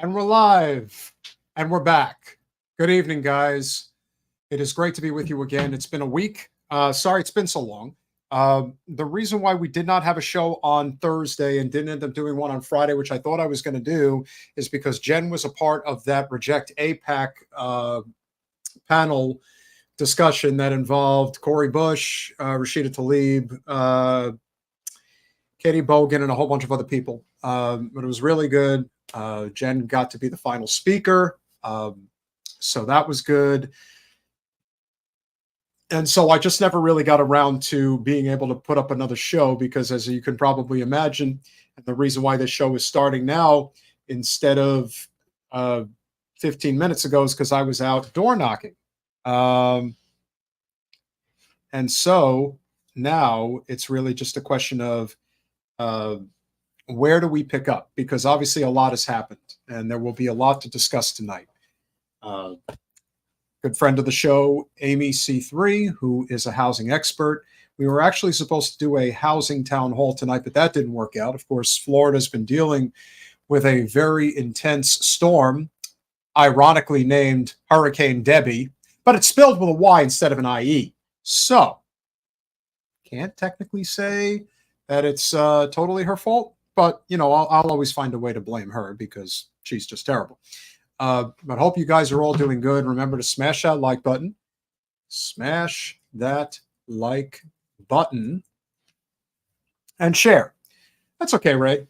And we're live. And we're back. Good evening, guys. It is great to be with you again. It's been a week. Sorry it's been so long. The reason why we did not have a show on Thursday and didn't end up doing one on Friday, which I thought I was going to do, is because Jen was a part of that Reject APAC panel discussion that involved Cori Bush, Rashida Tlaib, Katie Bogan, and a whole bunch of other people. But it was really good. Jen got to be the final speaker. So that was good. And so I just never really got around to being able to put up another show because, as you can probably imagine, and the reason why this show is starting now instead of 15 minutes ago is because I was out door knocking. And so now it's really just a question of where do we pick up? Because obviously a lot has happened and there will be a lot to discuss tonight. Good friend of the show, AmyeC3, who is a housing expert. We were actually supposed to do a housing town hall tonight, but that didn't work out. Of course, Florida's been dealing with a very intense storm, ironically named Hurricane Debbie, but it's spelled with a Y instead of an IE. So, can't technically say that it's totally her fault, but, you know, I'll always find a way to blame her because she's just terrible. But hope you guys are all doing good. Remember to smash that like button. Smash that like button. And share. That's okay, Ray.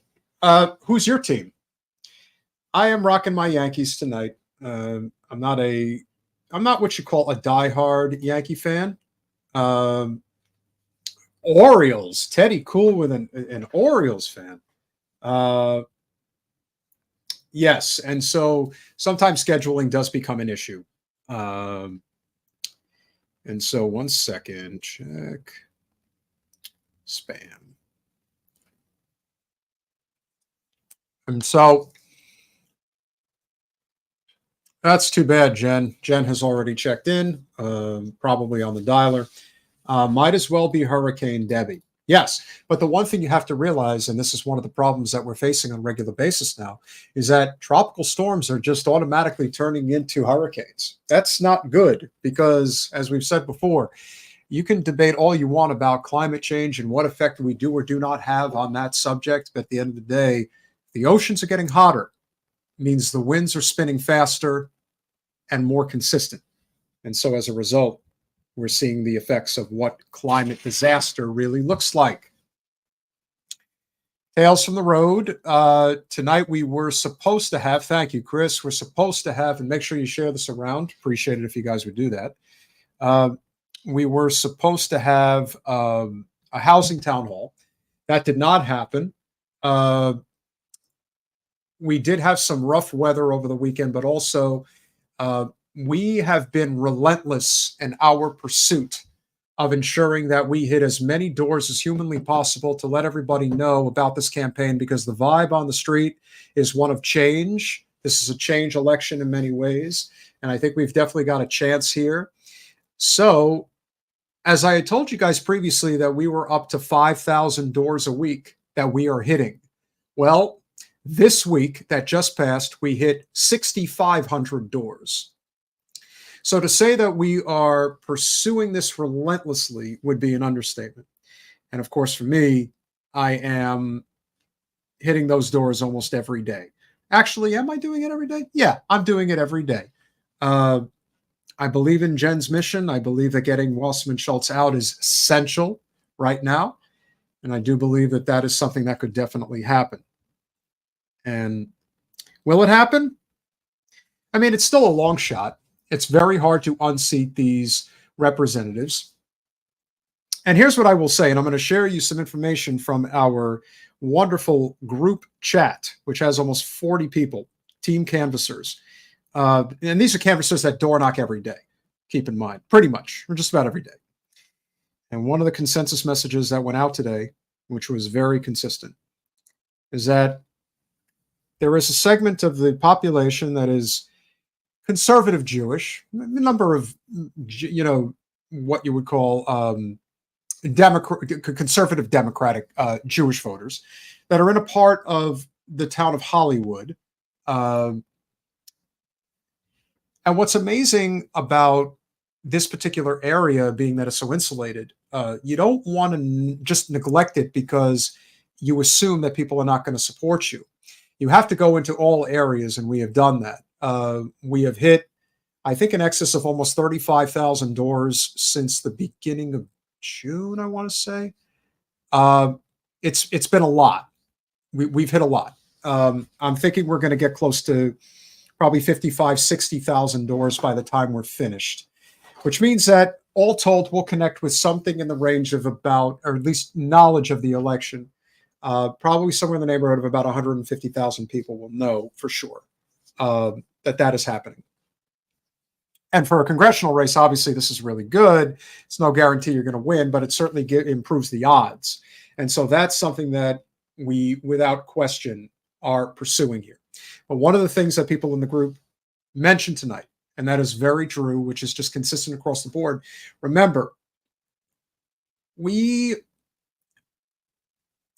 Who's your team? I am rocking my Yankees tonight. I'm not what you call a diehard Yankee fan. Orioles. Teddy Cool with an Orioles fan. Yes, and so sometimes scheduling does become an issue. And so 1 second, check spam. And so that's too bad, Jen. Jen has already checked in, probably on the dialer. Might as well be Hurricane Debbie. Yes, but the one thing you have to realize, and this is one of the problems that we're facing on a regular basis now, is that tropical storms are just automatically turning into hurricanes. That's not good because, as we've said before, you can debate all you want about climate change and what effect we do or do not have on that subject, but at the end of the day, the oceans are getting hotter. It means the winds are spinning faster and more consistent. And so as a result, we're seeing the effects of what climate disaster really looks like. Tales from the road. Tonight we were supposed to have, thank you, Chris, we're supposed to have, and make sure you share this around. Appreciate it if you guys would do that. We were supposed to have a housing town hall. That did not happen. We did have some rough weather over the weekend, but also we have been relentless in our pursuit of ensuring that we hit as many doors as humanly possible to let everybody know about this campaign, because the vibe on the street is one of change. This is a change election in many ways, and I think we've definitely got a chance here. So, as I had told you guys previously that we were up to 5,000 doors a week that we are hitting. Well, this week that just passed, we hit 6,500 doors. So to say that we are pursuing this relentlessly would be an understatement. And of course, for me, I am hitting those doors almost every day. Actually, am I doing it every day? Yeah, I'm doing it every day. I believe in Jen's mission. I believe that getting Wasserman Schultz out is essential right now. And I do believe that that is something that could definitely happen. And will it happen? I mean, it's still a long shot. It's very hard to unseat these representatives. And here's what I will say, and I'm going to share you some information from our wonderful group chat, which has almost 40 people, team canvassers. And these are canvassers that door knock every day, keep in mind, pretty much, or just about every day. And one of the consensus messages that went out today, which was very consistent, is that there is a segment of the population that is conservative Jewish, a number of, you know, what you would call conservative democratic Jewish voters that are in a part of the town of Hollywood And what's amazing about this particular area being that it's so insulated, you don't want to just neglect it because you assume that people are not going to support you. You have to go into all areas, and we have done that. We have hit, I think, in excess of almost 35,000 doors since the beginning of June, I want to say. Uh, it's been a lot. We've hit a lot. I'm thinking we're going to get close to probably 55, 60,000 doors by the time we're finished, which means that all told, we'll connect with something in the range of about, or at least knowledge of the election. Probably somewhere in the neighborhood of about 150,000 people will know for sure that is happening. And for a congressional race, obviously, this is really good. It's no guarantee you're going to win, but it certainly improves the odds. And so that's something that we, without question, are pursuing here. But one of the things that people in the group mentioned tonight, and that is very true, which is just consistent across the board. Remember, there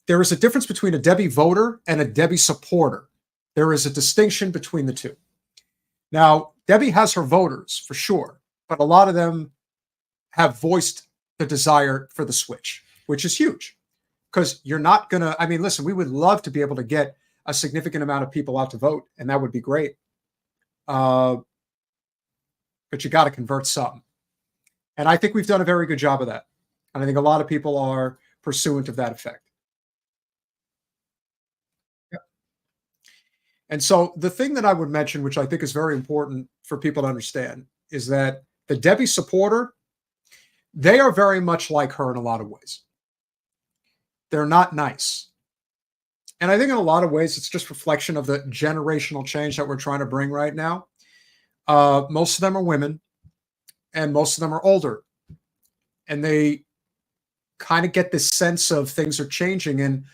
is a difference between a Debbie voter and a Debbie supporter. There is a distinction between the two. Now, Debbie has her voters for sure, but a lot of them have voiced the desire for the switch, which is huge because you're not going to, I mean, listen, we would love to be able to get a significant amount of people out to vote, and that would be great. But you got to convert some. And I think we've done a very good job of that. And I think a lot of people are pursuant of that effect. Yeah. And so the thing that I would mention, which I think is very important for people to understand, is that the Debbie supporter, they are very much like her in a lot of ways. They're not nice. And I think in a lot of ways, it's just reflection of the generational change that we're trying to bring right now. Most of them are women, and most of them are older. And they kind of get this sense of things are changing. And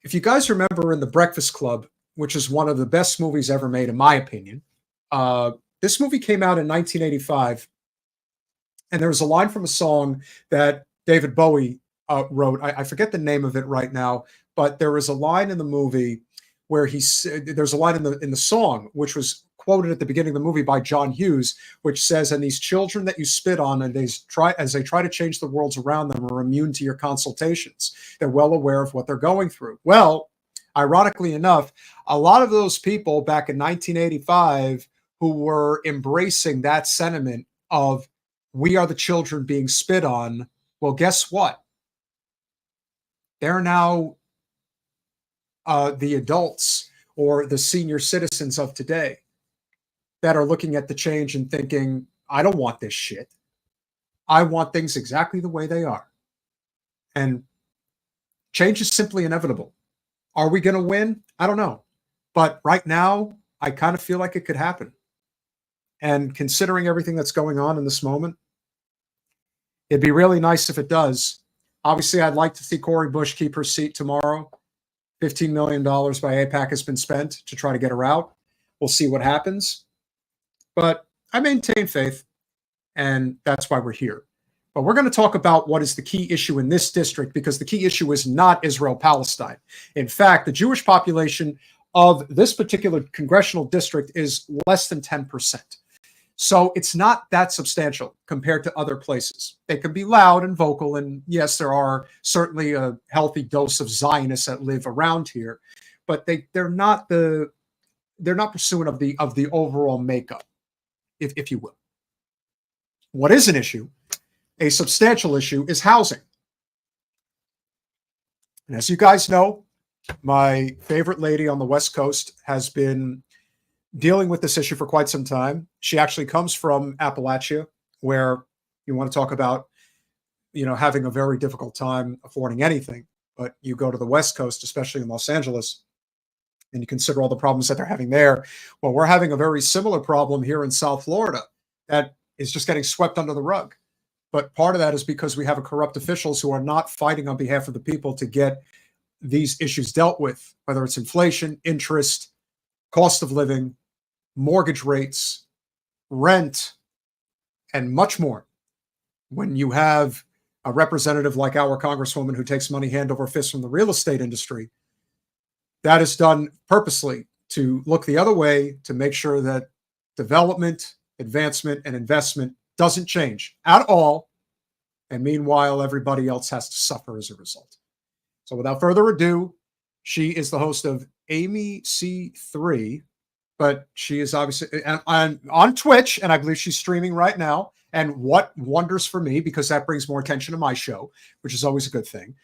if you guys remember in The Breakfast Club, which is one of the best movies ever made, in my opinion, this movie came out in 1985. And there was a line from a song that David Bowie wrote. I forget the name of it right now, but there was a line in the movie where there's a line in the song, which was quoted at the beginning of the movie by John Hughes, which says, "And these children that you spit on, and as they try to change the worlds around them, are immune to your consultations. They're well aware of what they're going through." Well, ironically enough, a lot of those people back in 1985 who were embracing that sentiment of we are the children being spit on, well, guess what? They're now the adults or the senior citizens of today that are looking at the change and thinking, I don't want this shit. I want things exactly the way they are. And change is simply inevitable. Are we going to win? I don't know. But right now, I kind of feel like it could happen. And considering everything that's going on in this moment, it'd be really nice if it does. Obviously, I'd like to see Cori Bush keep her seat tomorrow. $15 million by AIPAC has been spent to try to get her out. We'll see what happens. But I maintain faith, and that's why we're here. But we're going to talk about what is the key issue in this district, because the key issue is not Israel-Palestine. In fact, the Jewish population of this particular congressional district is less than 10%. So it's not that substantial compared to other places. They can be loud and vocal, and yes, there are certainly a healthy dose of Zionists that live around here, but they're not pursuant of the overall makeup, if you will. What is an issue, a substantial issue, is housing. And as you guys know, my favorite lady on the West Coast has been dealing with this issue for quite some time. She actually comes from Appalachia, where you want to talk about, having a very difficult time affording anything. But you go to the West Coast, especially in Los Angeles, and you consider all the problems that they're having there. Well, we're having a very similar problem here in South Florida that is just getting swept under the rug. But part of that is because we have corrupt officials who are not fighting on behalf of the people to get these issues dealt with, whether it's inflation, interest, cost of living, mortgage rates, rent, and much more. When you have a representative like our Congresswoman who takes money hand over fist from the real estate industry, that is done purposely to look the other way to make sure that development, advancement, and investment doesn't change at all. And meanwhile, everybody else has to suffer as a result. So without further ado, she is the host of AmyeC3, but she is obviously on Twitch, and I believe she's streaming right now. And what wonders for me, because that brings more attention to my show, which is always a good thing.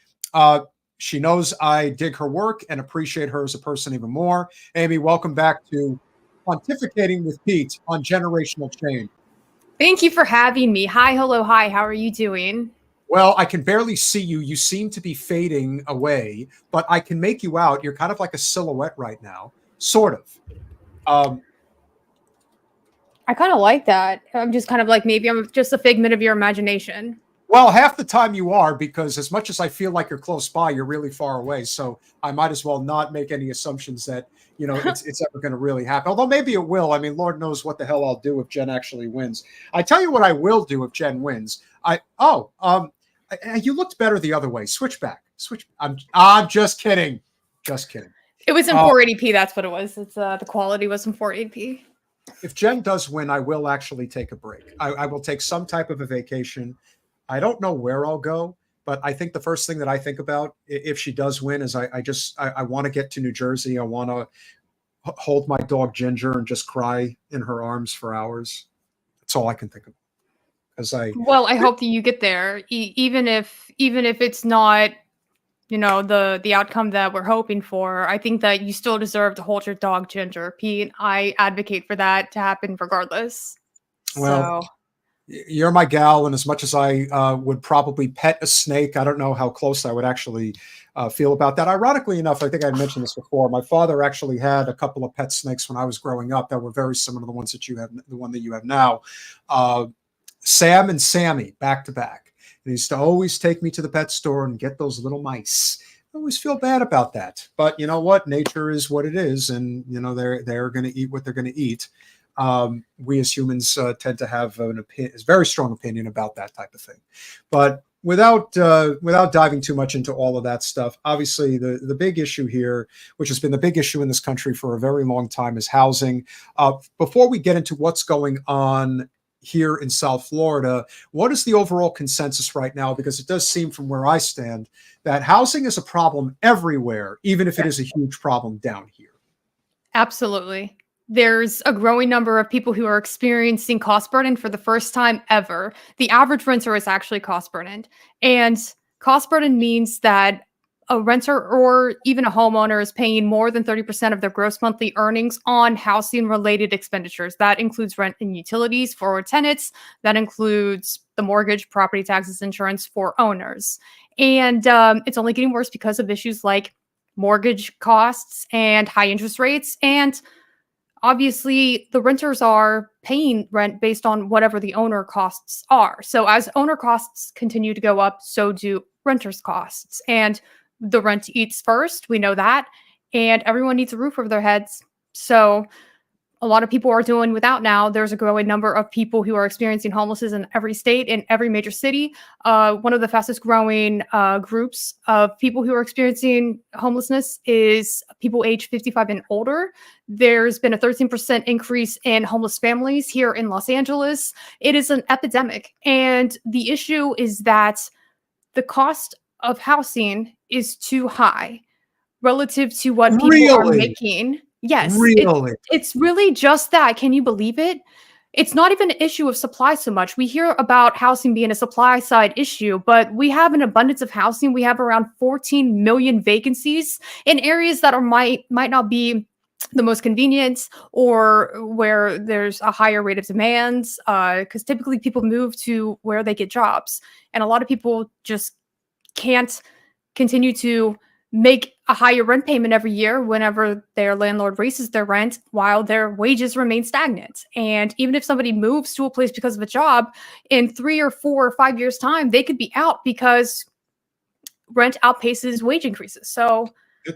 She knows I dig her work and appreciate her as a person even more. Amy, welcome back to Pontificating with Pete on Generational Change. Thank you for having me. Hi, hello, hi. How are you doing? Well, I can barely see you. You seem to be fading away, but I can make you out. You're kind of like a silhouette right now, sort of. I kind of like that. I'm just kind of like, maybe I'm just a figment of your imagination. Well, half the time you are, because as much as I feel like you're close by, you're really far away. So I might as well not make any assumptions that, you know, it's ever going to really happen. Although maybe it will. I mean, Lord knows what the hell I'll do if Jen actually wins. I tell you what I will do if Jen wins. You looked better the other way. Switch back. I'm just kidding. Just kidding. It was in 480p. That's what it was. It's the quality was in 480p. If Jen does win, I will actually take a break. I will take some type of a vacation. I don't know where I'll go, but I think the first thing that I think about if she does win is I want to get to New Jersey. I want to hold my dog Ginger and just cry in her arms for hours. That's all I can think of. I hope that you get there, even if it's not, you know, the outcome that we're hoping for. I think that you still deserve to hold your dog Ginger, Pete. I advocate for that to happen regardless. Well, you're my gal, and as much as I would probably pet a snake, I don't know how close I would actually feel about that. Ironically enough, I think I mentioned this before. My father actually had a couple of pet snakes when I was growing up that were very similar to the ones that you have, the one that you have now. Sam and Sammy, back to back. And he used to always take me to the pet store and get those little mice. I always feel bad about that. But you know what? Nature is what it is. And, you know, they're going to eat what they're going to eat. We as humans tend to have a very strong opinion about that type of thing. But without diving too much into all of that stuff, obviously the big issue here, which has been the big issue in this country for a very long time, is housing. Before we get into what's going on here in South Florida, what is the overall consensus right now? Because it does seem from where I stand that housing is a problem everywhere, even if it is a huge problem down here. Absolutely. There's a growing number of people who are experiencing cost burden for the first time ever. The average renter is actually cost burdened. And cost burden means that a renter or even a homeowner is paying more than 30% of their gross monthly earnings on housing-related expenditures. That includes rent and utilities for tenants. That includes the mortgage, property taxes, insurance for owners. And it's only getting worse because of issues like mortgage costs and high interest rates. And obviously, the renters are paying rent based on whatever the owner costs are. So as owner costs continue to go up, so do renters' costs. And the rent eats first. We know that. And everyone needs a roof over their heads. So a lot of people are doing without now. There's a growing number of people who are experiencing homelessness in every state, in every major city. One of the fastest growing groups of people who are experiencing homelessness is people age 55 and older. There's been a 13% increase in homeless families here in Los Angeles. It is an epidemic. And the issue is that the cost of housing is too high relative to what people are making. Yes, really? It's really just that. Can you believe it? It's not even an issue of supply so much. We hear about housing being a supply side issue, but we have an abundance of housing. We have around 14 million vacancies in areas that might not be the most convenient or where there's a higher rate of demands, because typically people move to where they get jobs. And a lot of people just can't continue to make a higher rent payment every year whenever their landlord raises their rent while their wages remain stagnant. And even if somebody moves to a place because of a job, in 3 or 4 or 5 years' time, they could be out because rent outpaces wage increases. So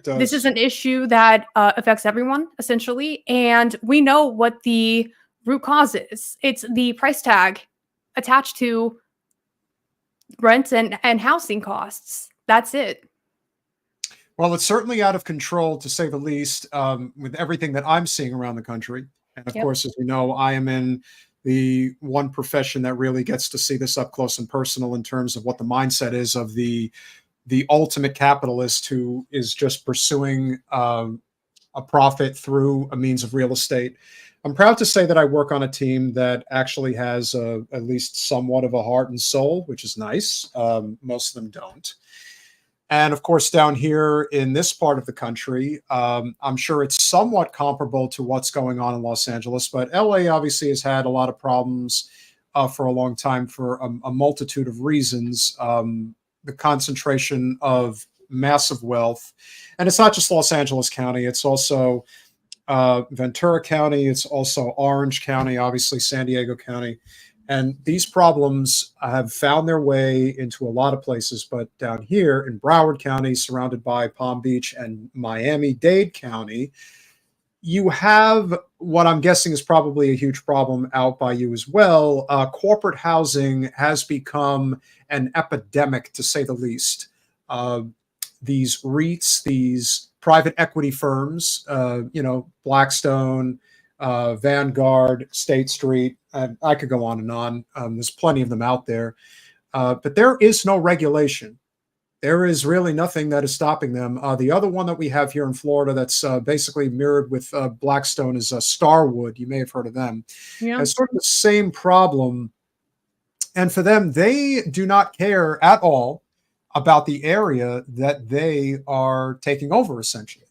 this is an issue that affects everyone, essentially. And we know what the root cause is. It's the price tag attached to rent and housing costs. That's it. Well, it's certainly out of control, to say the least, with everything that I'm seeing around the country. And of Yep. course, as you know, I am in the one profession that really gets to see this up close and personal in terms of what the mindset is of the ultimate capitalist who is just pursuing a profit through a means of real estate. I'm proud to say that I work on a team that actually has at least somewhat of a heart and soul, which is nice. Most of them don't. And of course, down here in this part of the country, I'm sure it's somewhat comparable to what's going on in Los Angeles, but LA obviously has had a lot of problems for a long time for a multitude of reasons. The concentration of massive wealth. And it's not just Los Angeles County, it's also Ventura County, it's also Orange County, obviously San Diego County. And these problems have found their way into a lot of places, but down here in Broward County, surrounded by Palm Beach and Miami-Dade County, you have what I'm guessing is probably a huge problem out by you as well. Corporate housing has become an epidemic, to say the least. These REITs, these private equity firms, Blackstone, Vanguard, State Street, and I could go on and on. There's plenty of them out there. But there is no regulation. There is really nothing that is stopping them. The other one that we have here in Florida that's basically mirrored with Blackstone is Starwood. You may have heard of them. Yeah. It's sort of the same problem. And for them, they do not care at all about the area that they are taking over, essentially.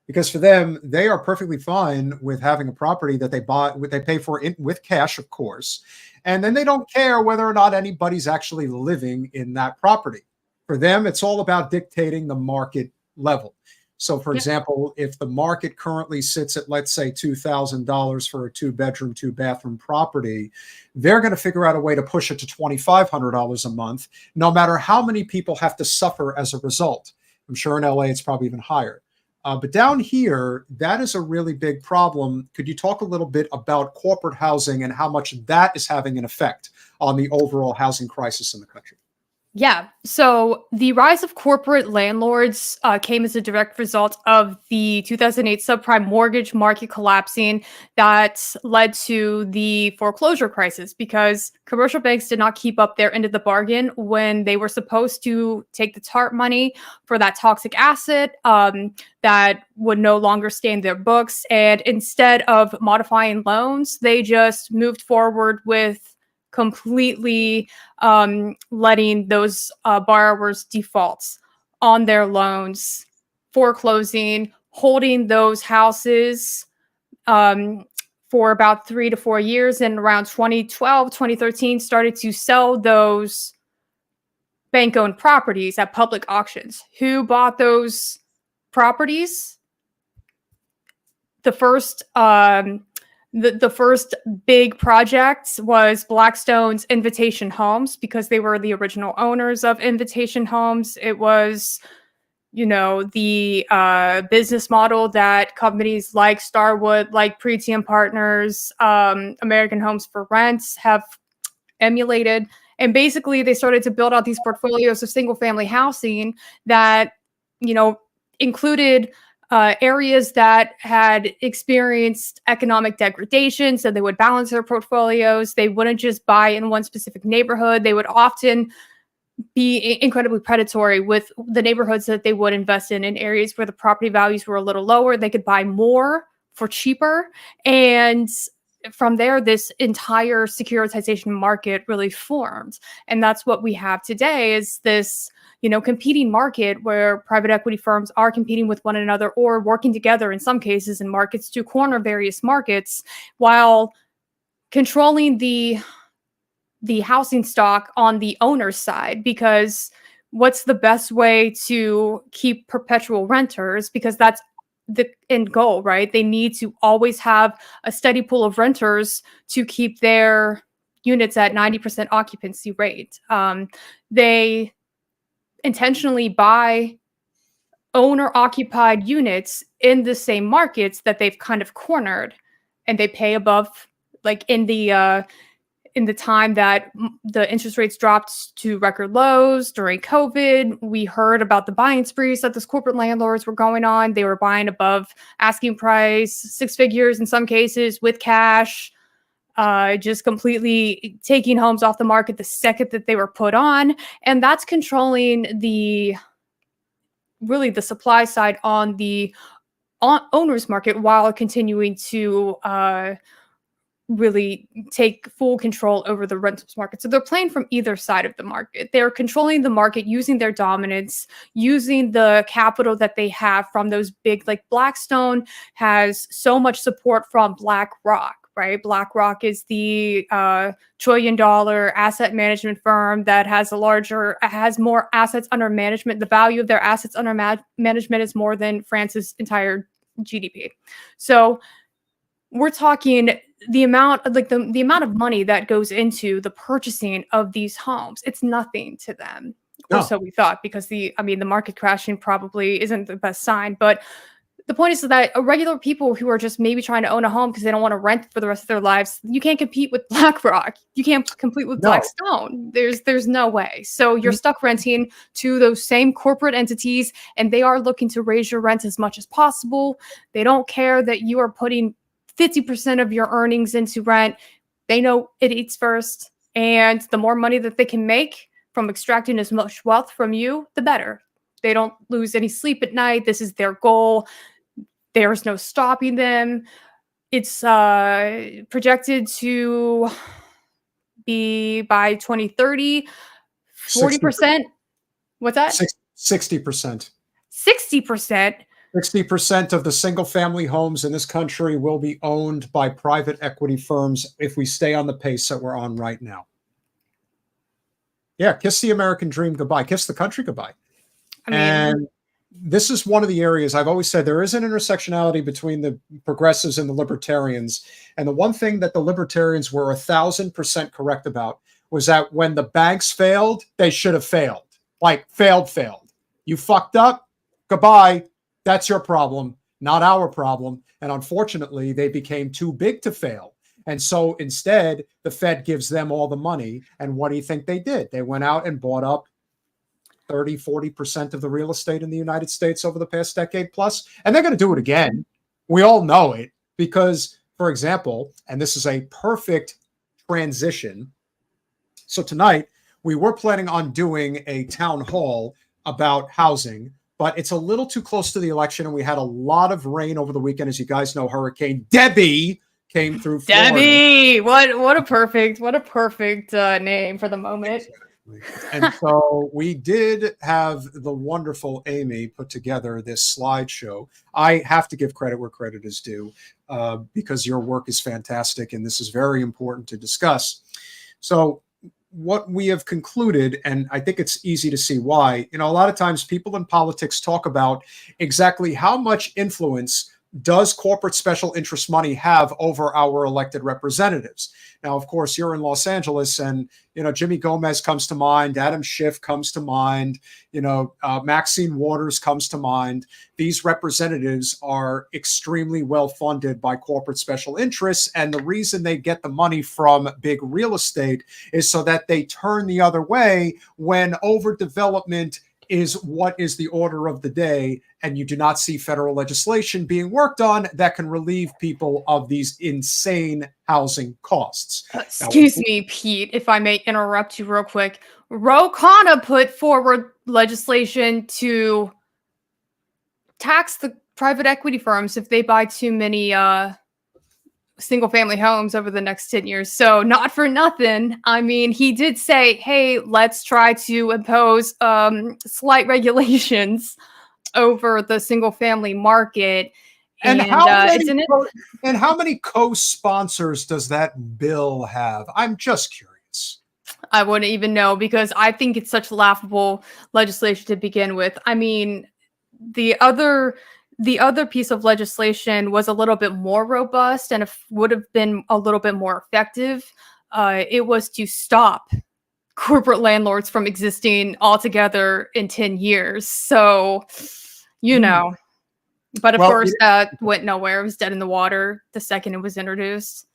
Because for them, they are perfectly fine with having a property that they buy, they pay for it with cash, of course, and then they don't care whether or not anybody's actually living in that property. For them, it's all about dictating the market level. So, for Yep. example, if the market currently sits at, let's say, $2,000 for a two-bedroom, two-bathroom property, they're going to figure out a way to push it to $2,500 a month, no matter how many people have to suffer as a result. I'm sure in LA it's probably even higher. But down here, that is a really big problem. Could you talk a little bit about corporate housing and how much that is having an effect on the overall housing crisis in the country? Yeah. So the rise of corporate landlords came as a direct result of the 2008 subprime mortgage market collapsing that led to the foreclosure crisis because commercial banks did not keep up their end of the bargain when they were supposed to take the TARP money for that toxic asset that would no longer stay in their books. And instead of modifying loans, they just moved forward with completely letting those borrowers default on their loans, foreclosing, holding those houses for about 3 to 4 years. And around 2012, 2013, started to sell those bank-owned properties at public auctions. Who bought those properties? The first the first big project was Blackstone's Invitation Homes because they were the original owners of Invitation Homes. It was, the business model that companies like Starwood, like Pretium Partners, American Homes for Rent have emulated. And basically, they started to build out these portfolios of single family housing that, included areas that had experienced economic degradation. So they would balance their portfolios. They wouldn't just buy in one specific neighborhood. They would often be incredibly predatory with the neighborhoods that they would invest in areas where the property values were a little lower. They could buy more for cheaper. And from there, this entire securitization market really formed. And that's what we have today is this competing market where private equity firms are competing with one another or working together in some cases in markets to corner various markets while controlling the housing stock on the owner's side. Because what's the best way to keep perpetual renters? Because that's the end goal, right? They need to always have a steady pool of renters to keep their units at 90% occupancy rate. They intentionally buy owner occupied units in the same markets that they've kind of cornered, and they pay above, like in the in the time that the interest rates dropped to record lows during COVID, we heard about the buying sprees that those corporate landlords were going on. They were buying above asking price, 6 figures in some cases with cash, just completely taking homes off the market the second that they were put on. And that's controlling the supply side on the owner's market while continuing to really take full control over the rentals market. So they're playing from either side of the market. They're controlling the market using their dominance, using the capital that they have from those big, like Blackstone has so much support from BlackRock, right? BlackRock is the $1 trillion asset management firm that has more assets under management. The value of their assets under management is more than France's entire GDP. So we're talking the amount of the amount of money that goes into the purchasing of these homes. It's nothing to them. No. Or so we thought, because the market crashing probably isn't the best sign. But the point is that regular people who are just maybe trying to own a home because they don't want to rent for the rest of their lives, you can't compete with BlackRock. You can't compete with Blackstone. There's no way. So you're stuck renting to those same corporate entities, and they are looking to raise your rent as much as possible. They don't care that you are putting 50% of your earnings into rent. They know it eats first. And the more money that they can make from extracting as much wealth from you, the better. They don't lose any sleep at night. This is their goal. There's no stopping them. It's projected to be by 2030, 40%. What's that? 60%. 60%. 60% of the single-family homes in this country will be owned by private equity firms if we stay on the pace that we're on right now. Yeah, kiss the American dream goodbye. Kiss the country goodbye. And this is one of the areas I've always said there is an intersectionality between the progressives and the libertarians. And the one thing that the libertarians were 1,000% correct about was that when the banks failed, they should have failed. Like, failed. You fucked up, goodbye. That's your problem, not our problem. And unfortunately, they became too big to fail. And so instead, the Fed gives them all the money. And what do you think they did? They went out and bought up 30, 40% of the real estate in the United States over the past decade plus. And they're going to do it again. We all know it because, for example, and this is a perfect transition. So tonight, we were planning on doing a town hall about housing, but it's a little too close to the election, and we had a lot of rain over the weekend. As you guys know, Hurricane Debbie came through Florida. Debbie, what a perfect name for the moment. And so we did have the wonderful Amy put together this slideshow. I have to give credit where credit is due because your work is fantastic, and this is very important to discuss. So what we have concluded, and I think it's easy to see why, a lot of times people in politics talk about exactly how much influence does corporate special interest money have over our elected representatives. Now, of course, you're in Los Angeles, and Jimmy Gomez comes to mind, Adam Schiff comes to mind, Maxine Waters comes to mind. These representatives are extremely well funded by corporate special interests, and the reason they get the money from big real estate is so that they turn the other way when overdevelopment is what is the order of the day, and you do not see federal legislation being worked on that can relieve people of these insane housing costs. Excuse me, Pete, if I may interrupt you real quick. Ro Khanna put forward legislation to tax the private equity firms if they buy too many single-family homes over the next 10 years. So not for nothing. I mean, he did say, hey, let's try to impose slight regulations over the single-family market. And how many co-sponsors does that bill have? I'm just curious. I wouldn't even know, because I think it's such laughable legislation to begin with. I mean, the other piece of legislation was a little bit more robust and would have been a little bit more effective. It was to stop corporate landlords from existing altogether in 10 years. So, but of course that went nowhere. It was dead in the water the second it was introduced.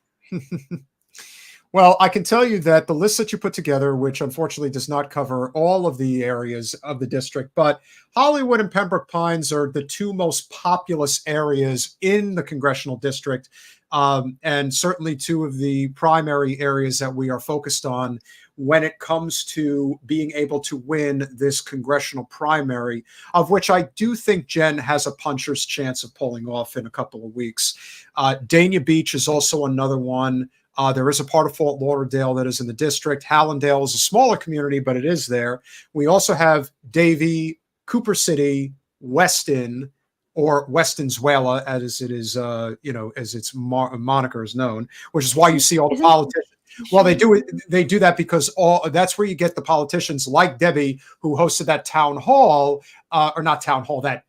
Well, I can tell you that the list that you put together, which unfortunately does not cover all of the areas of the district, but Hollywood and Pembroke Pines are the two most populous areas in the congressional district, and certainly two of the primary areas that we are focused on when it comes to being able to win this congressional primary, of which I do think Jen has a puncher's chance of pulling off in a couple of weeks. Dania Beach is also another one. There is a part of Fort Lauderdale that is in the district. Hallandale is a smaller community, but it is there. We also have Davie, Cooper City, Weston, or Westonzuela, as it is, as its moniker is known, which is why you see all the politicians. Well, they do that because that's where you get the politicians like Debbie, who hosted that town hall, or not town hall, that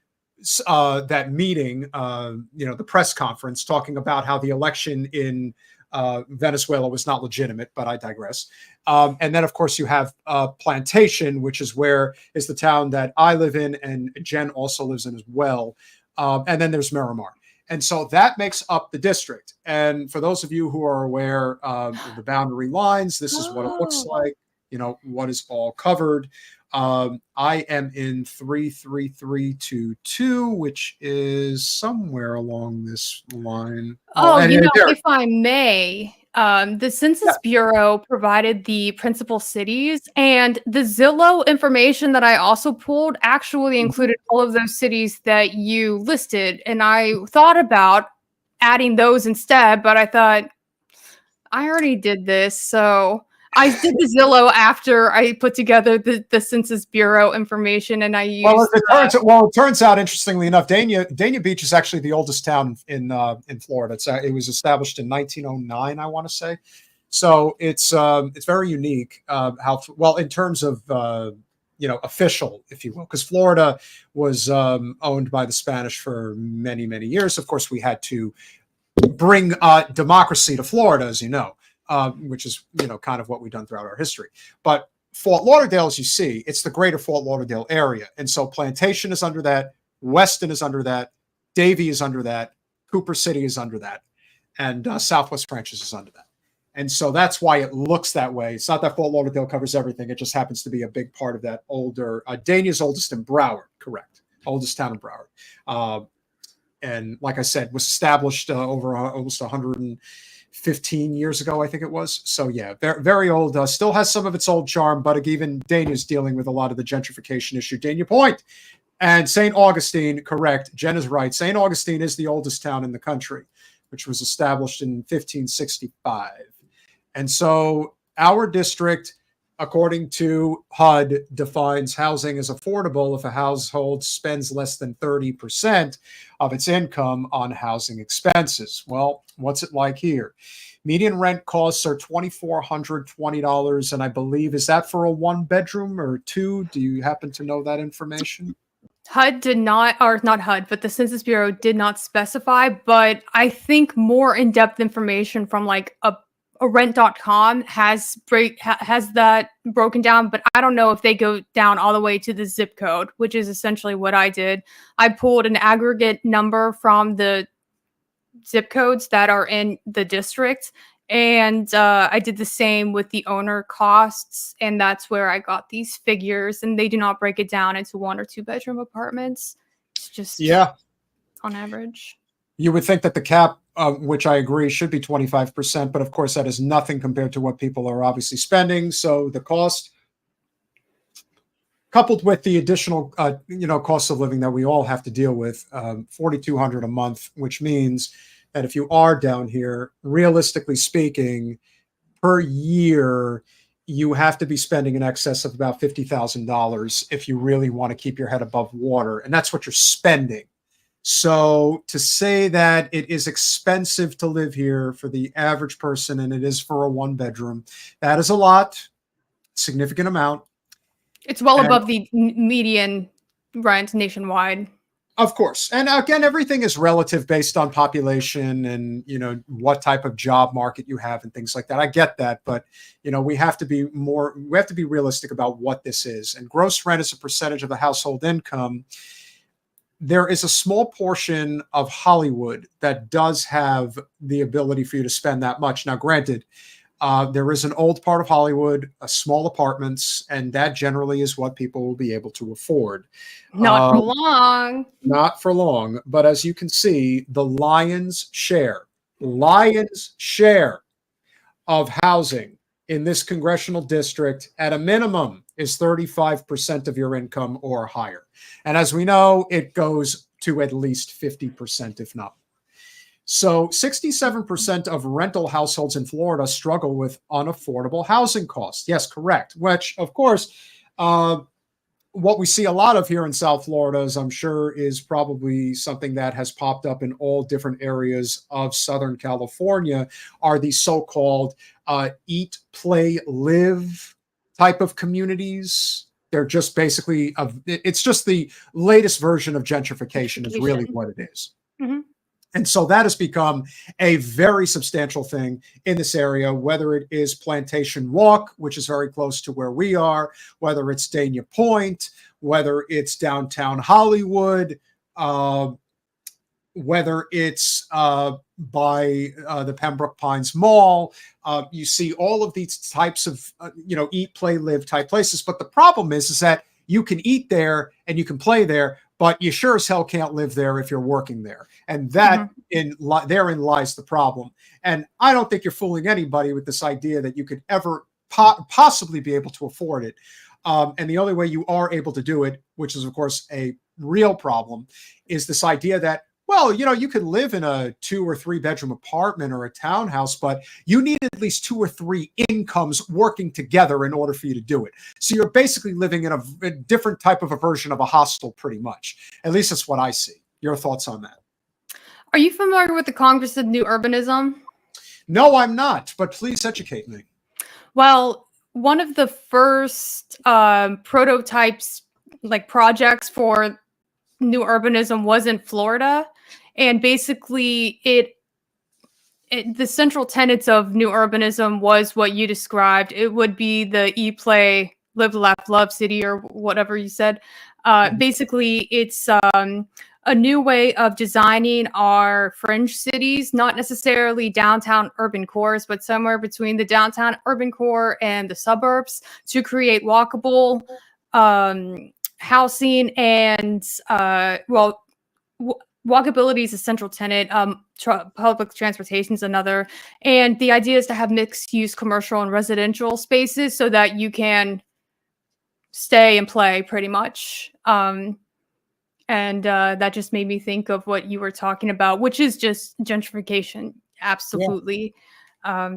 meeting, the press conference, talking about how the election in Venezuela was not legitimate, but I digress. And then, of course, you have Plantation, which is the town that I live in, and Jen also lives in as well. And then there's Miramar. And so that makes up the district. And for those of you who are aware of the boundary lines, this is what it looks like, what is all covered. I am in 33322, which is somewhere along this line. If I may, the Census Bureau provided the principal cities, and the Zillow information that I also pulled actually included all of those cities that you listed. And I thought about adding those instead, but I thought I already did this. So I did the Zillow after I put together the Census Bureau information, and I used. Well, it turns out, interestingly enough, Dania Beach is actually the oldest town in Florida. It was established in 1909, I want to say. So it's very unique. In terms of official, if you will, because Florida was owned by the Spanish for many, many years. Of course, we had to bring democracy to Florida, as you know. Which is, kind of what we've done throughout our history. But Fort Lauderdale, as you see, it's the greater Fort Lauderdale area. And so Plantation is under that, Weston is under that, Davie is under that, Cooper City is under that, and Southwest Ranches is under that. And so that's why it looks that way. It's not that Fort Lauderdale covers everything. It just happens to be a big part of that older, Dania's oldest in Broward, correct. Oldest town in Broward. And like I said, was established over almost 115 years ago, I think it was. So yeah, very, very old. Still has some of its old charm, but even Dania's dealing with a lot of the gentrification issue. Dania Point and St. Augustine, correct. Jen is right. St. Augustine is the oldest town in the country, which was established in 1565. And so our district, according to HUD, defines housing as affordable if a household spends less than 30% of its income on housing expenses. Well, what's it like here? Median rent costs are $2,420, and I believe, is that for a one-bedroom or two? Do you happen to know that information? HUD did not, or not HUD, but the Census Bureau did not specify, but I think more in-depth information from like a rent.com has that broken down, but I don't know if they go down all the way to the zip code, which is essentially what I did. I pulled an aggregate number from the zip codes that are in the district, and I did the same with the owner costs, and that's where I got these figures, and they do not break it down into 1 or 2 bedroom apartments. It's just on average. You would think that the cap, which I agree, should be 25%, but of course that is nothing compared to what people are obviously spending. So the cost, coupled with the additional, cost of living that we all have to deal with, $4,200 a month, which means that if you are down here, realistically speaking, per year, you have to be spending in excess of about $50,000 if you really want to keep your head above water, and that's what you're spending. So to say that it is expensive to live here for the average person, and it is for a one bedroom, that is a lot, significant amount. It's well above the median rent nationwide. Of course. And again, everything is relative based on population and, what type of job market you have and things like that. I get that, but, we have to be realistic about what this is. And gross rent is a percentage of the household income. There is a small portion of Hollywood that does have the ability for you to spend that much. Now, granted, There is an old part of Hollywood, small apartments, and that generally is what people will be able to afford. Not for long. Not for long, but as you can see, the lion's share of housing in this congressional district at a minimum is 35% of your income or higher. And as we know, it goes to at least 50%, if not. So 67% of rental households in Florida struggle with unaffordable housing costs. Yes, correct. Which, of course, what we see a lot of here in South Florida, as I'm sure, is probably something that has popped up in all different areas of Southern California, are these so-called eat, play, live type of communities. They're just basically, it's just the latest version of gentrification is really what it is. Mm-hmm. And so that has become a very substantial thing in this area, whether it is Plantation Walk, which is very close to where we are, whether it's Dania Point, whether it's downtown Hollywood, whether it's by the Pembroke Pines Mall. You see all of these types of, eat, play, live type places. But the problem is that you can eat there and you can play there, but you sure as hell can't live there if you're working there. And that therein lies the problem. And I don't think you're fooling anybody with this idea that you could ever possibly be able to afford it. And the only way you are able to do it, which is, of course, a real problem, is this idea that, well, you could live in a 2 or 3 bedroom apartment or a townhouse, but you need at least 2 or 3 incomes working together in order for you to do it. So you're basically living in a different type of a version of a hostel, pretty much. At least that's what I see. Your thoughts on that? Are you familiar with the Congress of New Urbanism? No, I'm not, but please educate me. Well, one of the first prototypes, like projects for New Urbanism, was in Florida. And basically, the central tenets of New Urbanism was what you described. It would be the eat, play, live, laugh, love city, or whatever you said. Basically, it's a new way of designing our fringe cities, not necessarily downtown urban cores, but somewhere between the downtown urban core and the suburbs, to create walkable housing and, walkability is a central tenet. Public transportation is another. And the idea is to have mixed use commercial and residential spaces so that you can stay and play pretty much. And that just made me think of what you were talking about, which is just gentrification. Absolutely. Yeah.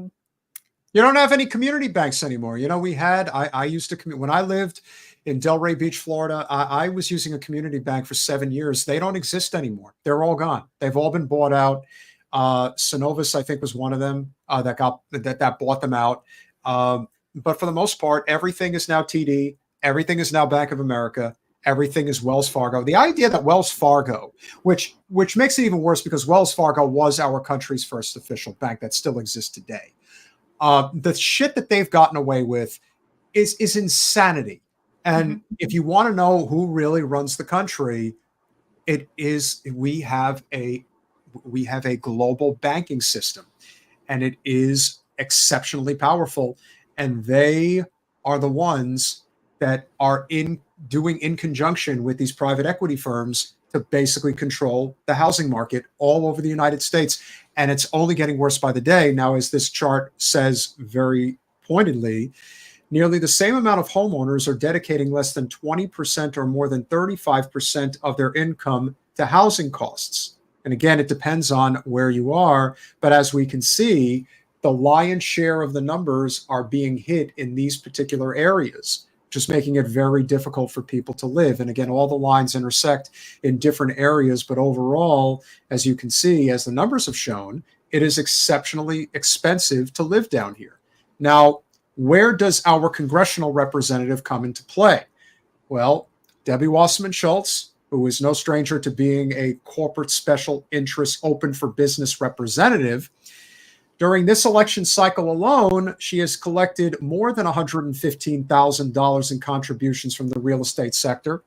You don't have any community banks anymore. I used to, when I lived in Delray Beach, Florida, I was using a community bank for 7 years. They don't exist anymore. They're all gone. They've all been bought out. Synovus, I think, was one of them that bought them out. But for the most part, everything is now TD. Everything is now Bank of America. Everything is Wells Fargo. The idea that Wells Fargo, which makes it even worse because Wells Fargo was our country's first official bank that still exists today. The shit that they've gotten away with is insanity. And if you want to know who really runs the country, we have a global banking system, and it is exceptionally powerful. And they are the ones that are doing in conjunction with these private equity firms to basically control the housing market all over the United States. And it's only getting worse by the day. Now, as this chart says very pointedly, nearly the same amount of homeowners are dedicating less than 20% or more than 35% of their income to housing costs. And again, it depends on where you are. But as we can see, the lion's share of the numbers are being hit in these particular areas, just making it very difficult for people to live. And again, all the lines intersect in different areas. But overall, as you can see, as the numbers have shown, it is exceptionally expensive to live down here. Now, where does our congressional representative come into play? Well, Debbie Wasserman Schultz, who is no stranger to being a corporate special interest open for business representative, during this election cycle alone, she has collected more than $115,000 in contributions from the real estate sector.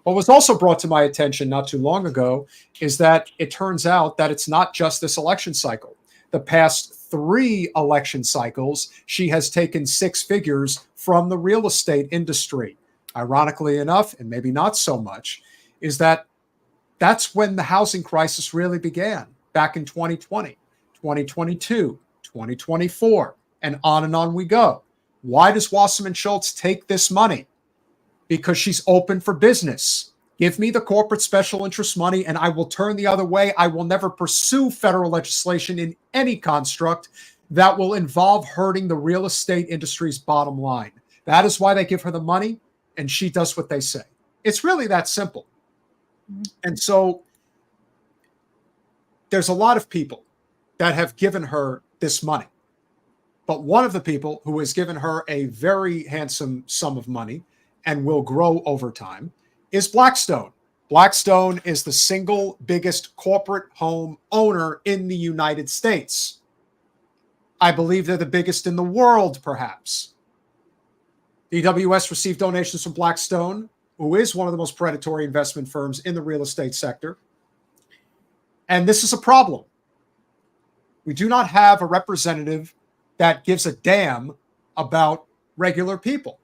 What was also brought to my attention not too long ago is that it turns out that it's not just this election cycle. The past 3 election cycles, she has taken 6 figures from the real estate industry. Ironically enough, and maybe not so much, is that that's when the housing crisis really began, back in 2020, 2022, 2024, and on we go. Why does Wasserman Schultz take this money? Because she's open for business. Give me the corporate special interest money and I will turn the other way. I will never pursue federal legislation in any construct that will involve hurting the real estate industry's bottom line. That is why they give her the money, and she does what they say. It's really that simple. And so there's a lot of people that have given her this money. But one of the people who has given her a very handsome sum of money and will grow over time is Blackstone. Blackstone is the single biggest corporate home owner in the United States. I believe they're the biggest in the world, perhaps. DWS received donations from Blackstone, who is one of the most predatory investment firms in the real estate sector. And this is a problem. We do not have a representative that gives a damn about regular people.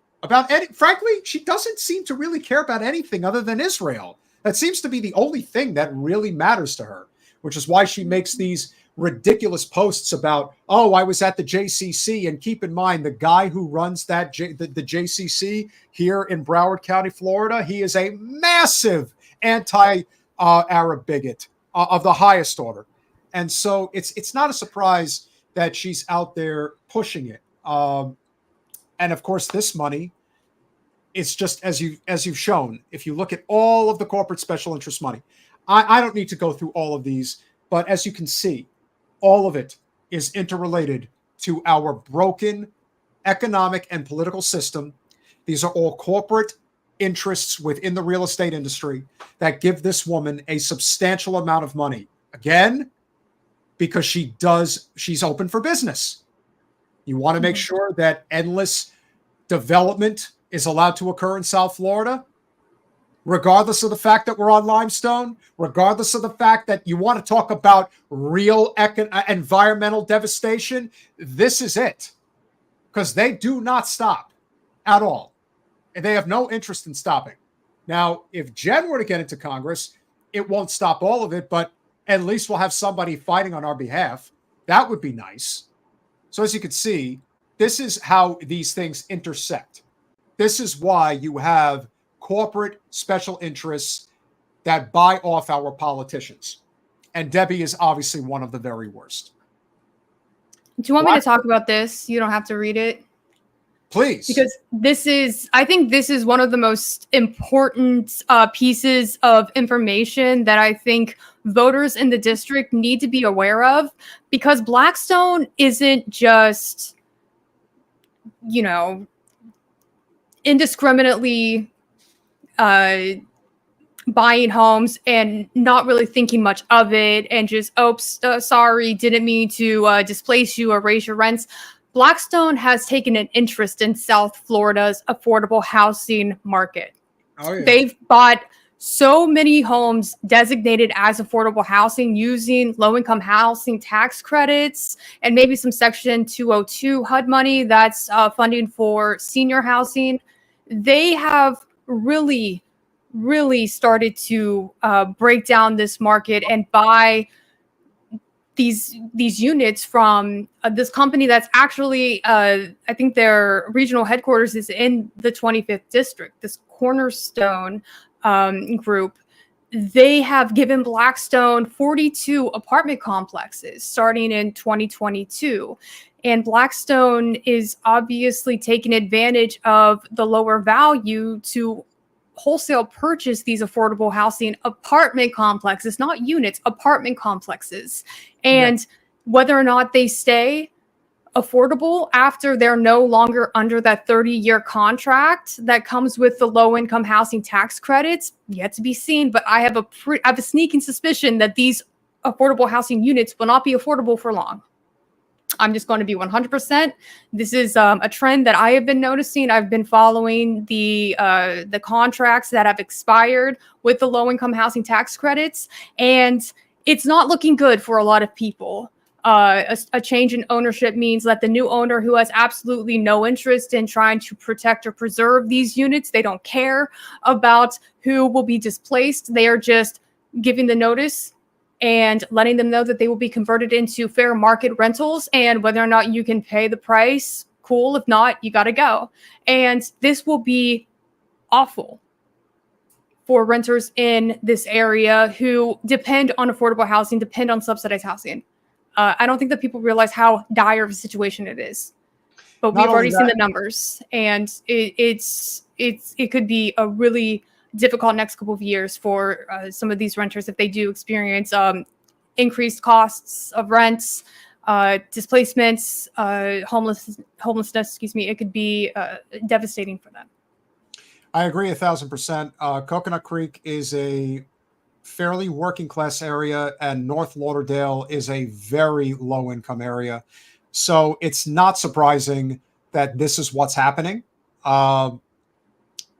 Frankly, she doesn't seem to really care about anything other than Israel. That seems to be the only thing that really matters to her, which is why she makes these ridiculous posts about, oh, I was at the JCC. And keep in mind, the guy who runs the JCC here in Broward County, Florida, he is a massive anti-Arab bigot of the highest order. And so it's not a surprise that she's out there pushing it. And of course, this money, it's just as you've shown. If you look at all of the corporate special interest money, I don't need to go through all of these, but as you can see, all of it is interrelated to our broken economic and political system. These are all corporate interests within the real estate industry that give this woman a substantial amount of money. Again, because she's open for business. You want to make sure that endless development is allowed to occur in South Florida, regardless of the fact that we're on limestone, regardless of the fact that you want to talk about real environmental devastation. This is it, because they do not stop at all. And they have no interest in stopping. Now, if Jen were to get into Congress, it won't stop all of it, but at least we'll have somebody fighting on our behalf. That would be nice. So as you can see, this is how these things intersect. This is why you have corporate special interests that buy off our politicians. And Debbie is obviously one of the very worst. Do you want me to talk about this? You don't have to read it. Please. Because I think this is one of the most important pieces of information that I think voters in the district need to be aware of, because Blackstone isn't just, indiscriminately buying homes and not really thinking much of it and just, oops, sorry, didn't mean to displace you or raise your rents. Blackstone has taken an interest in South Florida's affordable housing market. Oh, yeah. They've bought so many homes designated as affordable housing using low-income housing tax credits and maybe some Section 202 HUD money that's funding for senior housing. They have really started to break down this market and buy these units from this company that's actually, I think their regional headquarters is in the 25th district, this Cornerstone group. They have given Blackstone 42 apartment complexes starting in 2022. And Blackstone is obviously taking advantage of the lower value to wholesale purchase these affordable housing apartment complexes, not units, apartment complexes. And whether or not they stay affordable after they're no longer under that 30-year contract that comes with the low-income housing tax credits, yet to be seen. But I have a sneaking suspicion that these affordable housing units will not be affordable for long. I'm just going to be 100%. This is a trend that I have been noticing. I've been following the contracts that have expired with the low-income housing tax credits, and it's not looking good for a lot of people. A change in ownership means that the new owner, who has absolutely no interest in trying to protect or preserve these units, they don't care about who will be displaced. They are just giving the notice and letting them know that they will be converted into fair market rentals, and whether or not you can pay the price, cool. If not, you got to go. And this will be awful for renters in this area who depend on affordable housing, depend on subsidized housing. I don't think that people realize how dire of a situation it is, but we've already seen the numbers, and it could be a really difficult next couple of years for some of these renters if they do experience increased costs of rents, displacements, homelessness. Excuse me. It could be devastating for them. I agree 1,000%. Coconut Creek is a fairly working class area, and North Lauderdale is a very low income area. So it's not surprising that this is what's happening.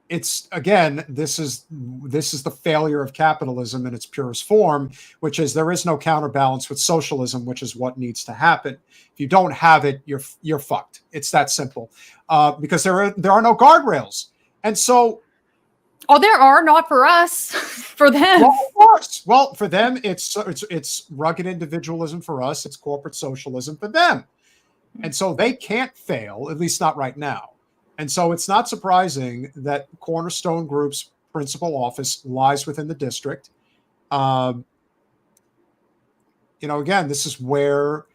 It's, again, this is the failure of capitalism in its purest form, which is there is no counterbalance with socialism, which is what needs to happen. If you don't have it, you're fucked. It's that simple, because there are no guardrails. And so, there are, not for us, for them. Well, of course. Well, for them, it's rugged individualism. For us, it's corporate socialism for them. And so they can't fail, at least not right now. And so it's not surprising that Cornerstone Group's principal office lies within the district. Again, this is where,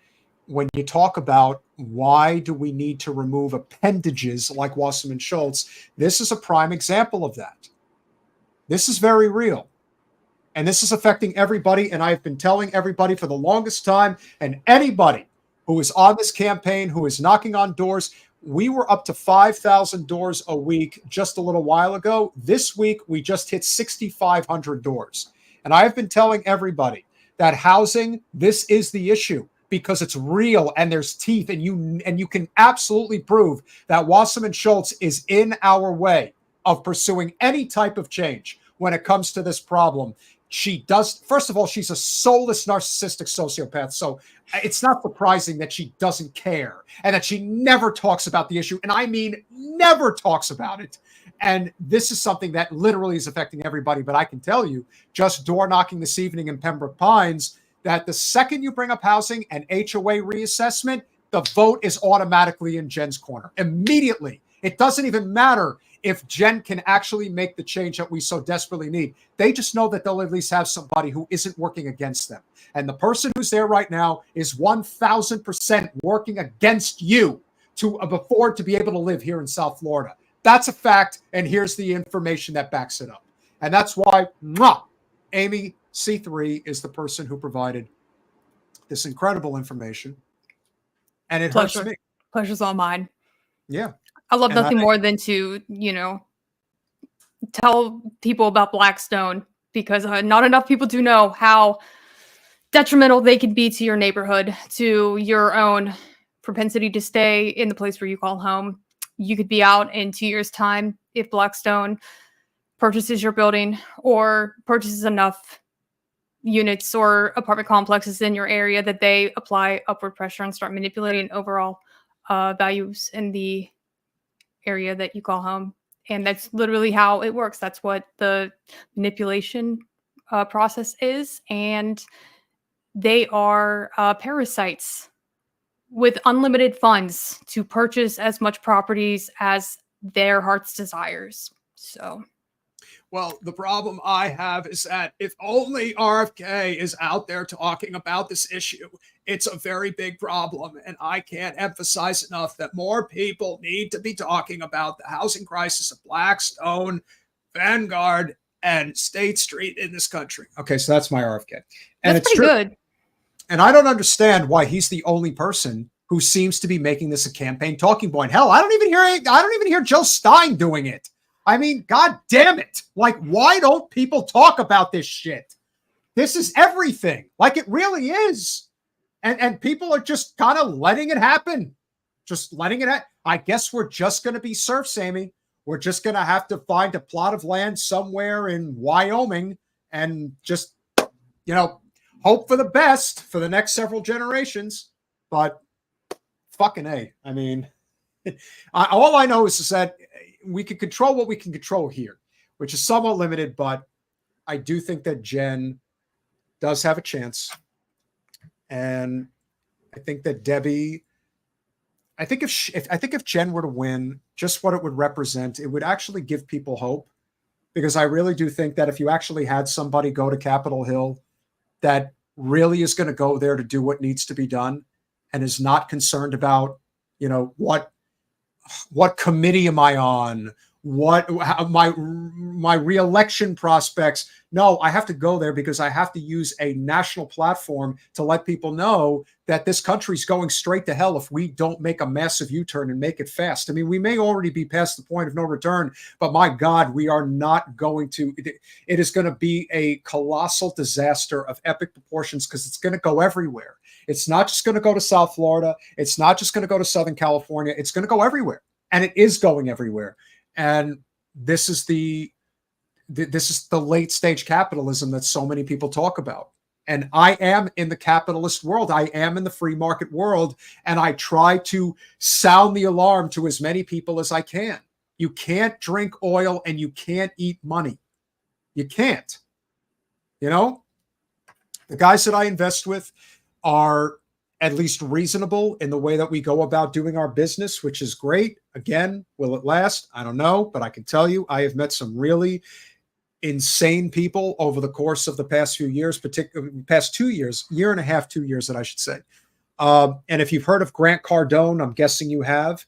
when you talk about why do we need to remove appendages like Wasserman Schultz, this is a prime example of that. This is very real. And this is affecting everybody. And I've been telling everybody for the longest time, and anybody who is on this campaign, who is knocking on doors, we were up to 5,000 doors a week just a little while ago. This week, we just hit 6,500 doors. And I have been telling everybody that housing, this is the issue, because it's real and there's teeth, and you can absolutely prove that Wasserman Schultz is in our way of pursuing any type of change when it comes to this problem. She does, first of all, she's a soulless, narcissistic sociopath. So it's not surprising that she doesn't care and that she never talks about the issue. And I mean, never talks about it. And this is something that literally is affecting everybody. But I can tell you, just door knocking this evening in Pembroke Pines, that the second you bring up housing and HOA reassessment, the vote is automatically in Jen's corner immediately. It doesn't even matter if Jen can actually make the change that we so desperately need. They just know that they'll at least have somebody who isn't working against them. And the person who's there right now is 1,000% working against you to afford to be able to live here in South Florida. That's a fact, and here's the information that backs it up. And that's why AmyeC3 is the person who provided this incredible information. And it hurts me. Pleasure's all mine. Yeah. I love nothing more than to, tell people about Blackstone, because not enough people do know how detrimental they can be to your neighborhood, to your own propensity to stay in the place where you call home. You could be out in 2 years' time if Blackstone purchases your building or purchases enough units or apartment complexes in your area that they apply upward pressure and start manipulating overall values in the area that you call home. And that's literally how it works. That's what the manipulation process is. And they are parasites with unlimited funds to purchase as much properties as their heart's desires. So, well, the problem I have is that if only RFK is out there talking about this issue, it's a very big problem. And I can't emphasize enough that more people need to be talking about the housing crisis of Blackstone, Vanguard, and State Street in this country. Okay, so that's my RFK. And that's pretty good. And I don't understand why he's the only person who seems to be making this a campaign talking point. Hell, I don't even hear Joe Stein doing it. I mean, God damn it. Like, why don't people talk about this shit? This is everything. Like, it really is. And people are just kind of letting it happen. Just letting it happen. I guess we're just going to be serfs, Amy. We're just going to have to find a plot of land somewhere in Wyoming and just, hope for the best for the next several generations, but fucking A. I mean, all I know is that we can control what we can control here, which is somewhat limited, but I do think that Jen does have a chance. And I think that Debbie, I think if Jen were to win, just what it would represent, it would actually give people hope. Because I really do think that if you actually had somebody go to Capitol Hill that really is going to go there to do what needs to be done and is not concerned about, what committee am I on? What my reelection prospects? No, I have to go there because I have to use a national platform to let people know that this country's going straight to hell if we don't make a massive U-turn and make it fast. I mean, we may already be past the point of no return, but my God, we are not going to. It is going to be a colossal disaster of epic proportions because it's going to go everywhere. It's not just going to go to South Florida. It's not just going to go to Southern California. It's going to go everywhere, and it is going everywhere. And this is the late stage capitalism that so many people talk about. And I am in the capitalist world. I am in the free market world. And I try to sound the alarm to as many people as I can. You can't drink oil and you can't eat money. You can't. The guys that I invest with are at least reasonable in the way that we go about doing our business, which is great. Again, will it last? I don't know, but I can tell you I have met some really insane people over the course of the past few years, particularly past 2 years, year and a half, 2 years that I should say. And if you've heard of Grant Cardone, I'm guessing you have.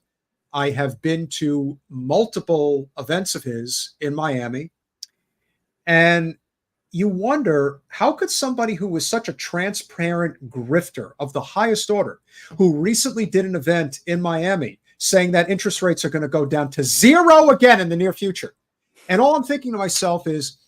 I have been to multiple events of his in Miami. And you wonder, how could somebody who was such a transparent grifter of the highest order, who recently did an event in Miami saying that interest rates are going to go down to zero again in the near future? And all I'm thinking to myself is,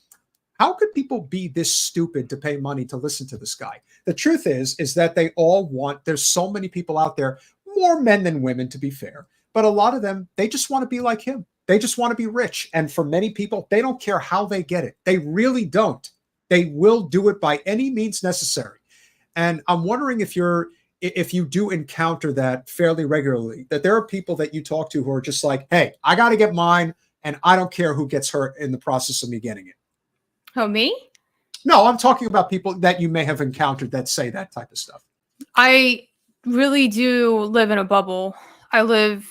how could people be this stupid to pay money to listen to this guy? The truth is that they all there's so many people out there, more men than women, to be fair, but a lot of them, they just want to be like him. They just want to be rich. And for many people, they don't care how they get it. They really don't. They will do it by any means necessary. And I'm wondering if you do encounter that fairly regularly, that there are people that you talk to who are just like, hey, I got to get mine, and I don't care who gets hurt in the process of me getting it. Oh, me? No, I'm talking about people that you may have encountered that say that type of stuff. I really do live in a bubble. I live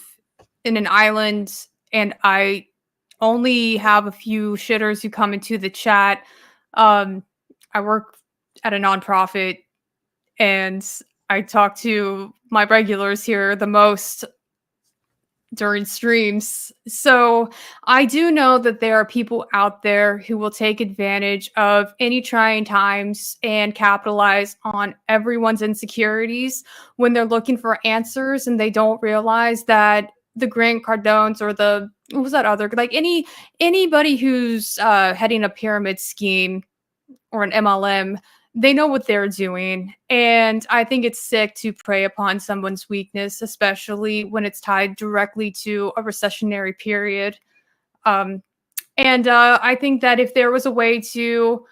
in an island, and I only have a few shitters who come into the chat. I work at a nonprofit, and I talk to my regulars here the most during streams. So I do know that there are people out there who will take advantage of any trying times and capitalize on everyone's insecurities when they're looking for answers, and they don't realize that the Grant Cardones or what was that other, like anybody who's heading a pyramid scheme or an MLM, they know what they're doing. And I think it's sick to prey upon someone's weakness, especially when it's tied directly to a recessionary period. I think that if there was a way to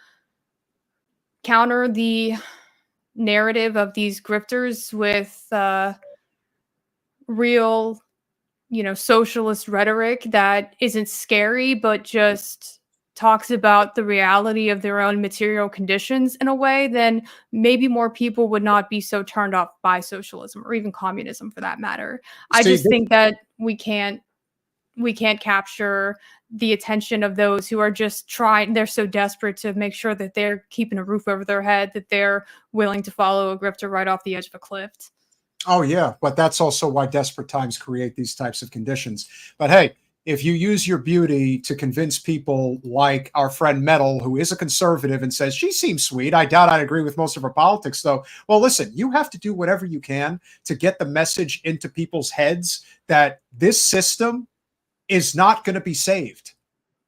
counter the narrative of these grifters with real, socialist rhetoric that isn't scary, but just talks about the reality of their own material conditions in a way, then maybe more people would not be so turned off by socialism or even communism for that matter. I just think that we can't capture the attention of those who are just trying. They're so desperate to make sure that they're keeping a roof over their head that they're willing to follow a grifter right off the edge of a cliff. Oh, yeah. But that's also why desperate times create these types of conditions. But hey, if you use your beauty to convince people like our friend Metal, who is a conservative and says, she seems sweet, I doubt I'd agree with most of her politics, though. Well, listen, you have to do whatever you can to get the message into people's heads that this system is not going to be saved.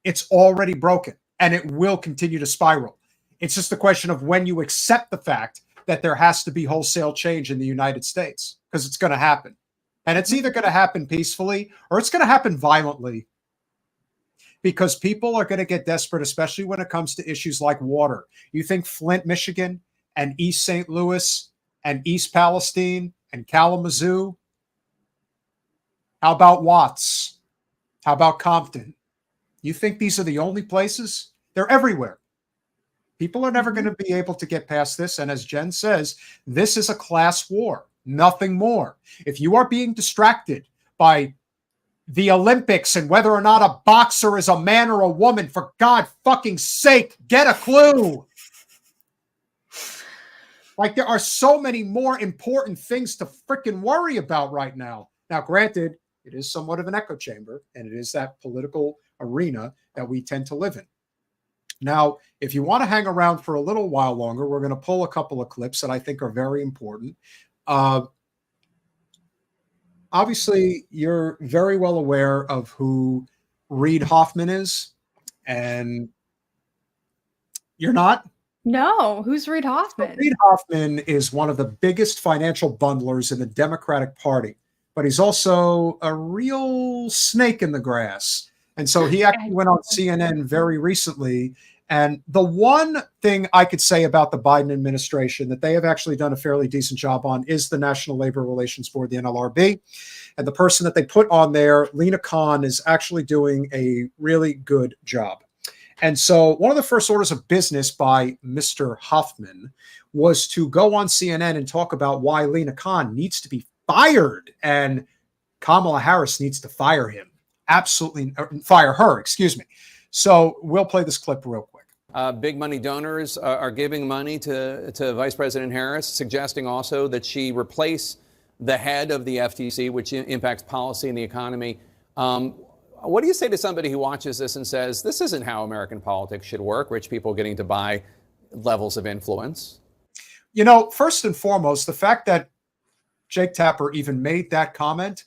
It's already broken, and it will continue to spiral. It's just a question of when you accept the fact that there has to be wholesale change in the United States, because it's going to happen. And it's either going to happen peacefully or it's going to happen violently, because people are going to get desperate, especially when it comes to issues like water. You think Flint, Michigan, and East St. Louis and East Palestine and Kalamazoo? How about Watts? How about Compton? You think these are the only places? They're everywhere. People are never going to be able to get past this. And as Jen says, this is a class war, nothing more. If you are being distracted by the Olympics and whether or not a boxer is a man or a woman, for God fucking sake, get a clue. Like, there are so many more important things to freaking worry about right now. Now, granted, it is somewhat of an echo chamber, and it is that political arena that we tend to live in. Now, if you want to hang around for a little while longer, we're going to pull a couple of clips that I think are very important. Obviously, you're very well aware of who Reid Hoffman is, and you're not? No, who's Reid Hoffman? Reid Hoffman is one of the biggest financial bundlers in the Democratic Party, but he's also a real snake in the grass. And so he actually went on CNN very recently. And the one thing I could say about the Biden administration that they have actually done a fairly decent job on is the National Labor Relations Board, the NLRB. And the person that they put on there, Lena Khan, is actually doing a really good job. And so one of the first orders of business by Mr. Hoffman was to go on CNN and talk about why Lena Khan needs to be fired and Kamala Harris needs to fire him. Absolutely, fire her, excuse me. So we'll play this clip real quick. Big money donors are giving money to Vice President Harris, suggesting also that she replace the head of the FTC, which impacts policy and the economy. What do you say to somebody who watches this and says, this isn't how American politics should work, rich people getting to buy levels of influence? You know, first and foremost, the fact that Jake Tapper even made that comment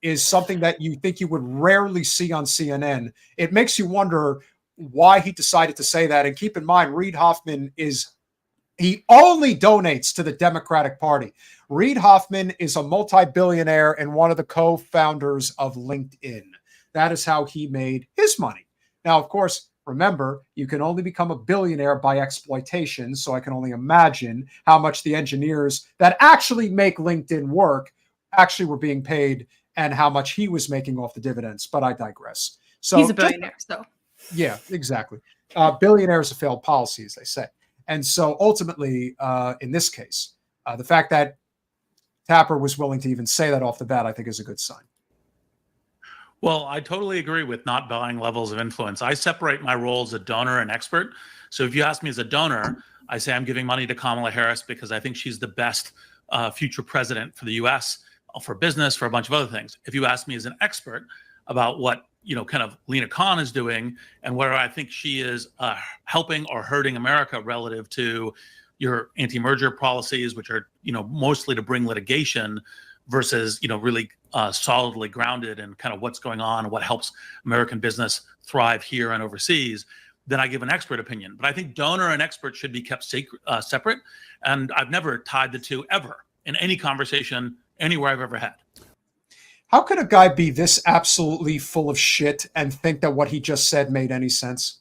is something that you think you would rarely see on CNN. It makes you wonder why he decided to say that. And keep in mind, Reid Hoffman he only donates to the Democratic Party. Reid Hoffman is a multi-billionaire and one of the co-founders of LinkedIn. That is how he made his money. Now, of course, remember, you can only become a billionaire by exploitation. So I can only imagine how much the engineers that actually make LinkedIn work actually were being paid and how much he was making off the dividends. But I digress. So he's a billionaire, so. Yeah, exactly. Billionaire is a failed policy, as they say. And so ultimately, in this case, the fact that Tapper was willing to even say that off the bat, I think is a good sign. Well, I totally agree with not buying levels of influence. I separate my role as a donor and expert. So if you ask me as a donor, I say I'm giving money to Kamala Harris because I think she's the best future president for the U.S., for business, for a bunch of other things. If you ask me as an expert about what, kind of Lena Khan is doing and whether I think she is helping or hurting America relative to your anti-merger policies, which are, mostly to bring litigation versus, really solidly grounded in kind of what's going on and what helps American business thrive here and overseas, then I give an expert opinion. But I think donor and expert should be kept separate. And I've never tied the two ever in any conversation anywhere I've ever had. How could a guy be this absolutely full of shit and think that what he just said made any sense?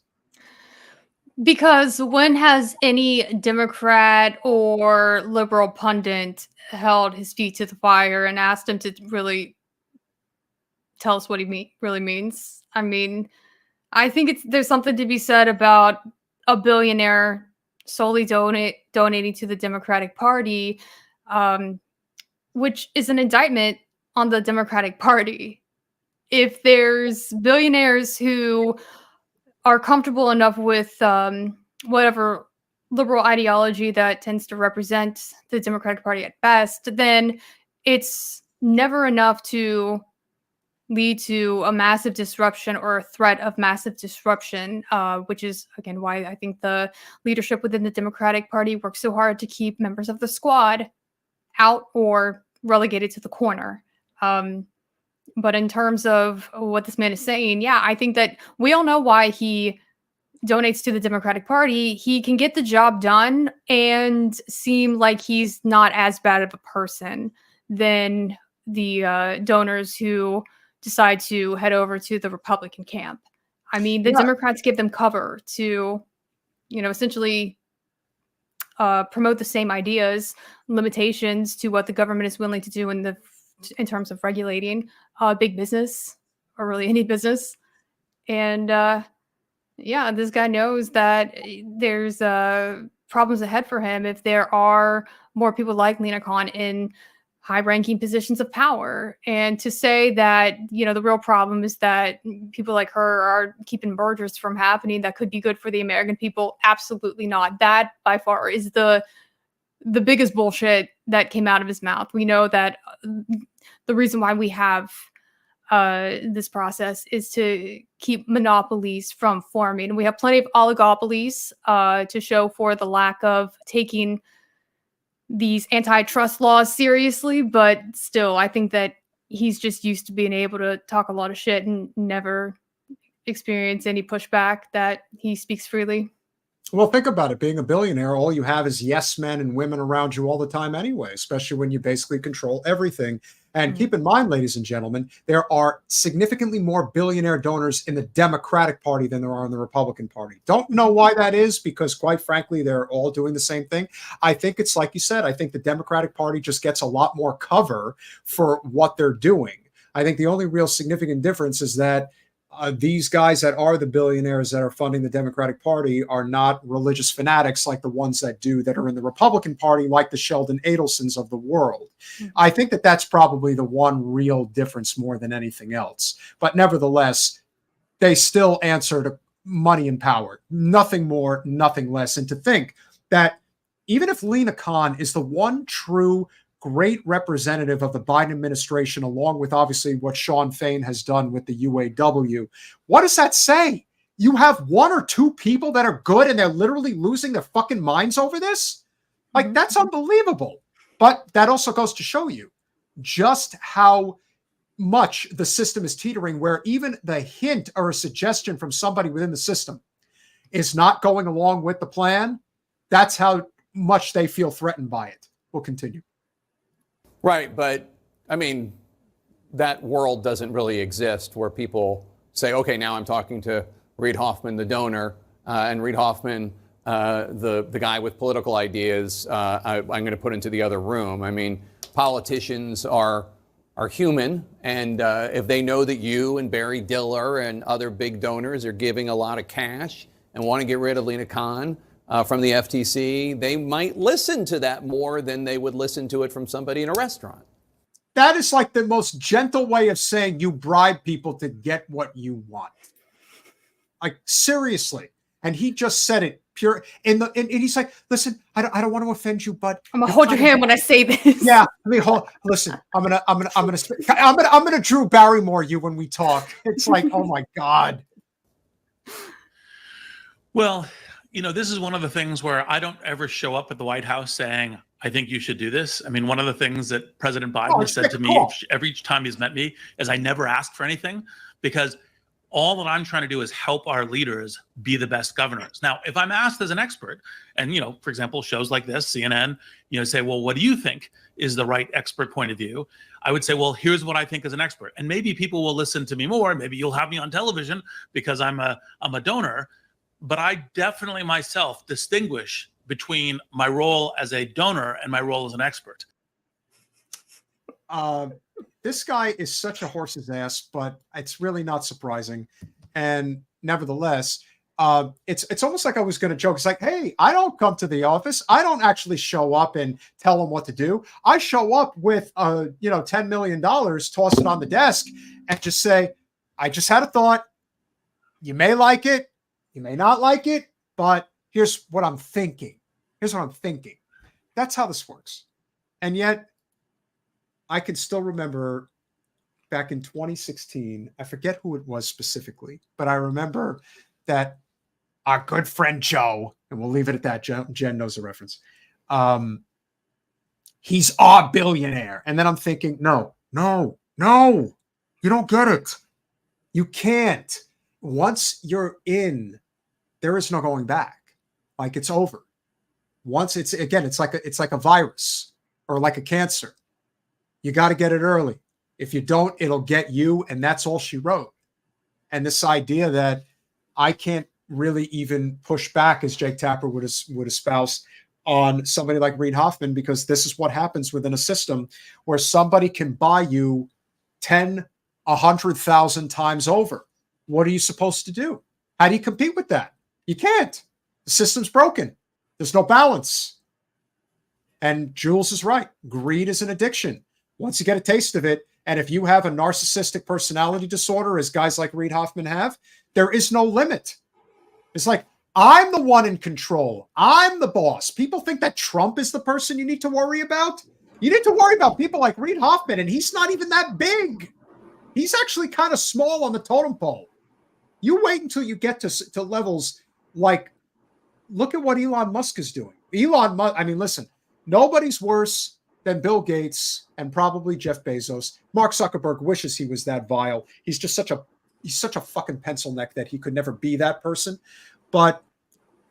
Because when has any Democrat or liberal pundit held his feet to the fire and asked him to really tell us what he really means? I mean, I think there's something to be said about a billionaire solely donating to the Democratic Party, which is an indictment on the Democratic Party. If there's billionaires who are comfortable enough with whatever liberal ideology that tends to represent the Democratic Party at best, then it's never enough to lead to a massive disruption or a threat of massive disruption, which is, again, why I think the leadership within the Democratic Party works so hard to keep members of the squad out or relegated to the corner. But in terms of what this man is saying, yeah, I think that we all know why he donates to the Democratic Party. He can get the job done and seem like he's not as bad of a person than the donors who decide to head over to the Republican camp. I mean, the Democrats give them cover to, essentially promote the same ideas, limitations to what the government is willing to do in terms of regulating big business or really any business. And yeah, this guy knows that there's problems ahead for him if there are more people like Lena Khan in high-ranking positions of power. And to say that, the real problem is that people like her are keeping mergers from happening that could be good for the American people, absolutely not. That by far is the biggest bullshit that came out of his mouth. We know that the reason why we have this process is to keep monopolies from forming. And we have plenty of oligopolies to show for the lack of taking these antitrust laws seriously. But still, I think that he's just used to being able to talk a lot of shit and never experience any pushback, that he speaks freely. Well, think about it. Being a billionaire, all you have is yes men and women around you all the time anyway, especially when you basically control everything. And keep in mind, ladies and gentlemen, there are significantly more billionaire donors in the Democratic Party than there are in the Republican Party. Don't know why that is, because quite frankly, they're all doing the same thing. I think it's like you said, I think the Democratic Party just gets a lot more cover for what they're doing. I think the only real significant difference is that these guys that are the billionaires that are funding the Democratic Party are not religious fanatics like the ones that are in the Republican Party, like the Sheldon Adelsons of the world. I think that that's probably the one real difference more than anything else. But nevertheless, they still answer to money and power, nothing more, nothing less. And to think that even if Lena Khan is the one true great representative of the Biden administration, along with obviously what Sean Fain has done with the UAW. What does that say? You have one or two people that are good and they're literally losing their fucking minds over this? Like, that's unbelievable. But that also goes to show you just how much the system is teetering, where even the hint or a suggestion from somebody within the system is not going along with the plan. That's how much they feel threatened by it. We'll continue. Right, but I mean, that world doesn't really exist where people say, okay, now I'm talking to Reid Hoffman, the donor, and Reid Hoffman, the guy with political ideas, I'm going to put into the other room. I mean, politicians are human, and if they know that you and Barry Diller and other big donors are giving a lot of cash and want to get rid of Lena Khan from the FTC, they might listen to that more than they would listen to it from somebody in a restaurant. That is like the most gentle way of saying you bribe people to get what you want. Like, seriously. And he just said it pure. And he's like, listen, I don't want to offend you, but I'm gonna hold your hand when I say this. Yeah, I mean, listen, I'm gonna Drew Barrymore you when we talk. It's like, oh my God. Well, this is one of the things where I don't ever show up at the White House saying, I think you should do this. I mean, one of the things that President Biden has said to me every time he's met me is I never ask for anything, because all that I'm trying to do is help our leaders be the best governors. Now, if I'm asked as an expert, and, for example, shows like this, CNN, say, well, what do you think is the right expert point of view? I would say, well, here's what I think as an expert. And maybe people will listen to me more. Maybe you'll have me on television because I'm a donor. But I definitely myself distinguish between my role as a donor and my role as an expert. This guy is such a horse's ass, but it's really not surprising. And nevertheless, it's almost like I was going to joke. It's like, hey, I don't come to the office. I don't actually show up and tell them what to do. I show up with, $10 million, toss it on the desk, and just say, I just had a thought. You may like it. You may not like it, but here's what I'm thinking. That's how this works. And yet, I can still remember back in 2016, I forget who it was specifically, but I remember that our good friend Joe, and we'll leave it at that, Jen knows the reference, he's a billionaire. And then I'm thinking, no, you don't get it. You can't. Once you're in, there is no going back. Like, it's over. Once it's like a virus or like a cancer. You got to get it early. If you don't, it'll get you. And that's all she wrote. And this idea that I can't really even push back, as Jake Tapper would espouse, on somebody like Reid Hoffman, because this is what happens within a system where somebody can buy you 10, 100,000 times over. What are you supposed to do? How do you compete with that? You can't. The system's broken. There's no balance. And Jules is right. Greed is an addiction. Once you get a taste of it, and if you have a narcissistic personality disorder, as guys like Reid Hoffman have, there is no limit. It's like, I'm the one in control. I'm the boss. People think that Trump is the person you need to worry about. You need to worry about people like Reid Hoffman, and he's not even that big. He's actually kind of small on the totem pole. You wait until you get to levels like, look at what Elon Musk is doing. Elon Musk, I mean, listen, nobody's worse than Bill Gates and probably Jeff Bezos. Mark Zuckerberg wishes he was that vile. He's just such a fucking pencil neck that he could never be that person. But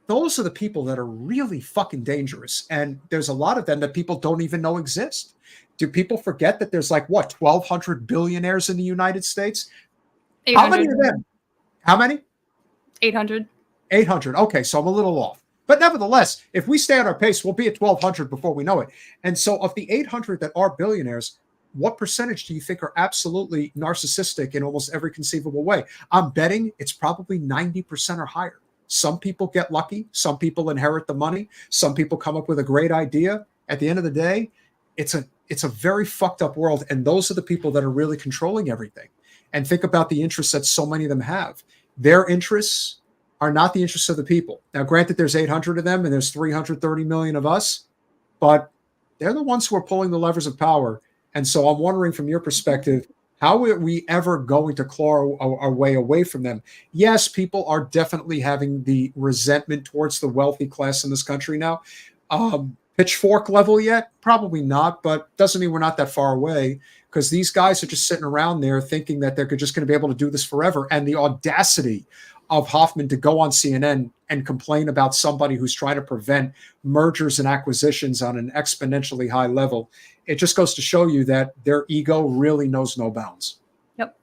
those are the people that are really fucking dangerous. And there's a lot of them that people don't even know exist. Do people forget that there's like, what, 1,200 billionaires in the United States? 800. How many of them? How many? 800. 800. Okay, so I'm a little off. But nevertheless, if we stay on our pace, we'll be at 1,200 before we know it. And so of the 800 that are billionaires, what percentage do you think are absolutely narcissistic in almost every conceivable way? I'm betting it's probably 90% or higher. Some people get lucky. Some people inherit the money. Some people come up with a great idea. At the end of the day, it's a very fucked up world. And those are the people that are really controlling everything. And think about the interests that so many of them have. Their interests are not the interests of the people. Now, granted, there's 800 of them and there's 330 million of us, but they're the ones who are pulling the levers of power. And so I'm wondering from your perspective, how are we ever going to claw our way away from them? Yes, people are definitely having the resentment towards the wealthy class in this country now. Pitchfork level yet? Probably not, but doesn't mean we're not that far away, because these guys are just sitting around there thinking that they're just going to be able to do this forever. And the audacity of Hoffman to go on CNN and complain about somebody who's trying to prevent mergers and acquisitions on an exponentially high level, it just goes to show you that their ego really knows no bounds. Yep.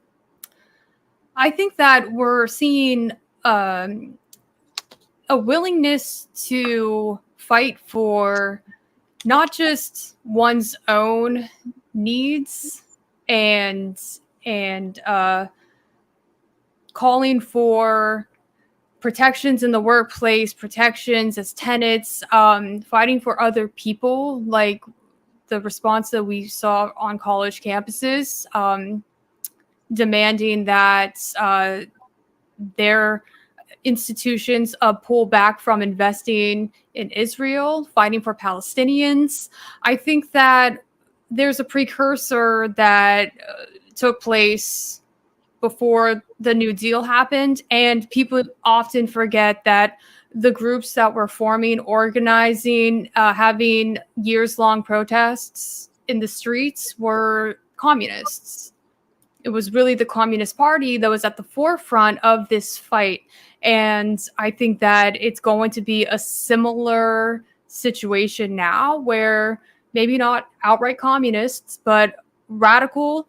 I think that we're seeing a willingness to fight for not just one's own needs and calling for protections in the workplace, protections as tenants, fighting for other people, like the response that we saw on college campuses, demanding that their institutions pull back from investing in Israel, fighting for Palestinians. I think that there's a precursor that took place before the New Deal happened, and people often forget that the groups that were forming, organizing, having years-long protests in the streets were communists. It was really the Communist Party that was at the forefront of this fight. And I think that it's going to be a similar situation now, where maybe not outright communists, but radical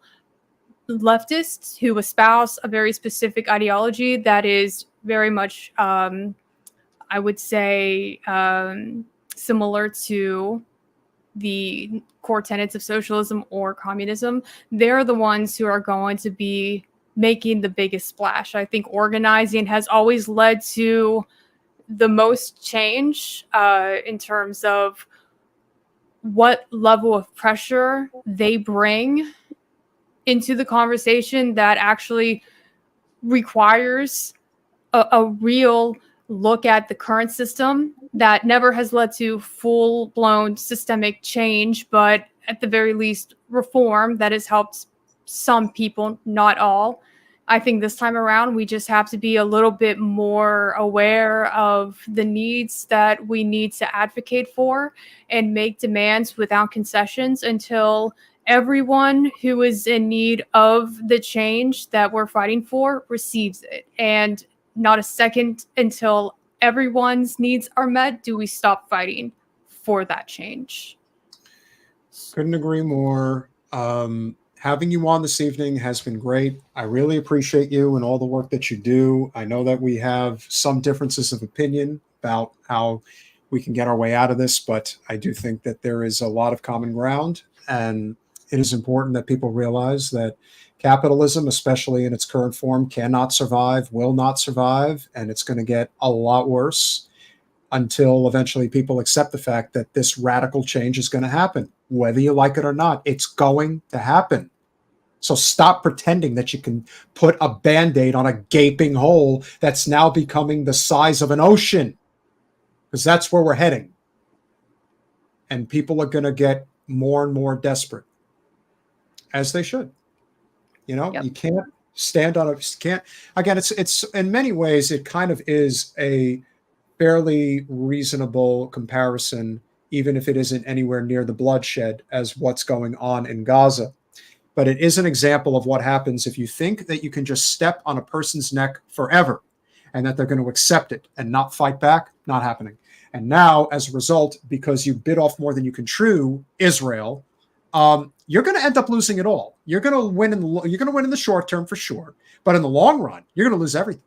leftists who espouse a very specific ideology that is very much, I would say, similar to the core tenets of socialism or communism. They're the ones who are going to be making the biggest splash. I think organizing has always led to the most change in terms of what level of pressure they bring into the conversation that actually requires a real look at the current system that never has led to full-blown systemic change, but at the very least reform that has helped some people, not all. I think this time around, we just have to be a little bit more aware of the needs that we need to advocate for and make demands without concessions until everyone who is in need of the change that we're fighting for receives it. And not a second until everyone's needs are met do we stop fighting for that change. Couldn't agree more. Having you on this evening has been great. I really appreciate you and all the work that you do. I know that we have some differences of opinion about how we can get our way out of this, but I do think that there is a lot of common ground, and it is important that people realize that capitalism, especially in its current form, cannot survive, will not survive, and it's going to get a lot worse until eventually people accept the fact that this radical change is going to happen. Whether you like it or not, it's going to happen. So stop pretending that you can put a Band-Aid on a gaping hole that's now becoming the size of an ocean, because that's where we're heading. And people are going to get more and more desperate, as they should. You know, Yep. You can't stand on a, can't, again, it's in many ways, it kind of is a fairly reasonable comparison, even if it isn't anywhere near the bloodshed as what's going on in Gaza. But it is an example of what happens if you think that you can just step on a person's neck forever and that they're going to accept it and not fight back. Not happening. And now, as a result, because you bit off more than you can chew, Israel, you're going to end up losing it all. You're going to win in the short term for sure, but in the long run, you're going to lose everything.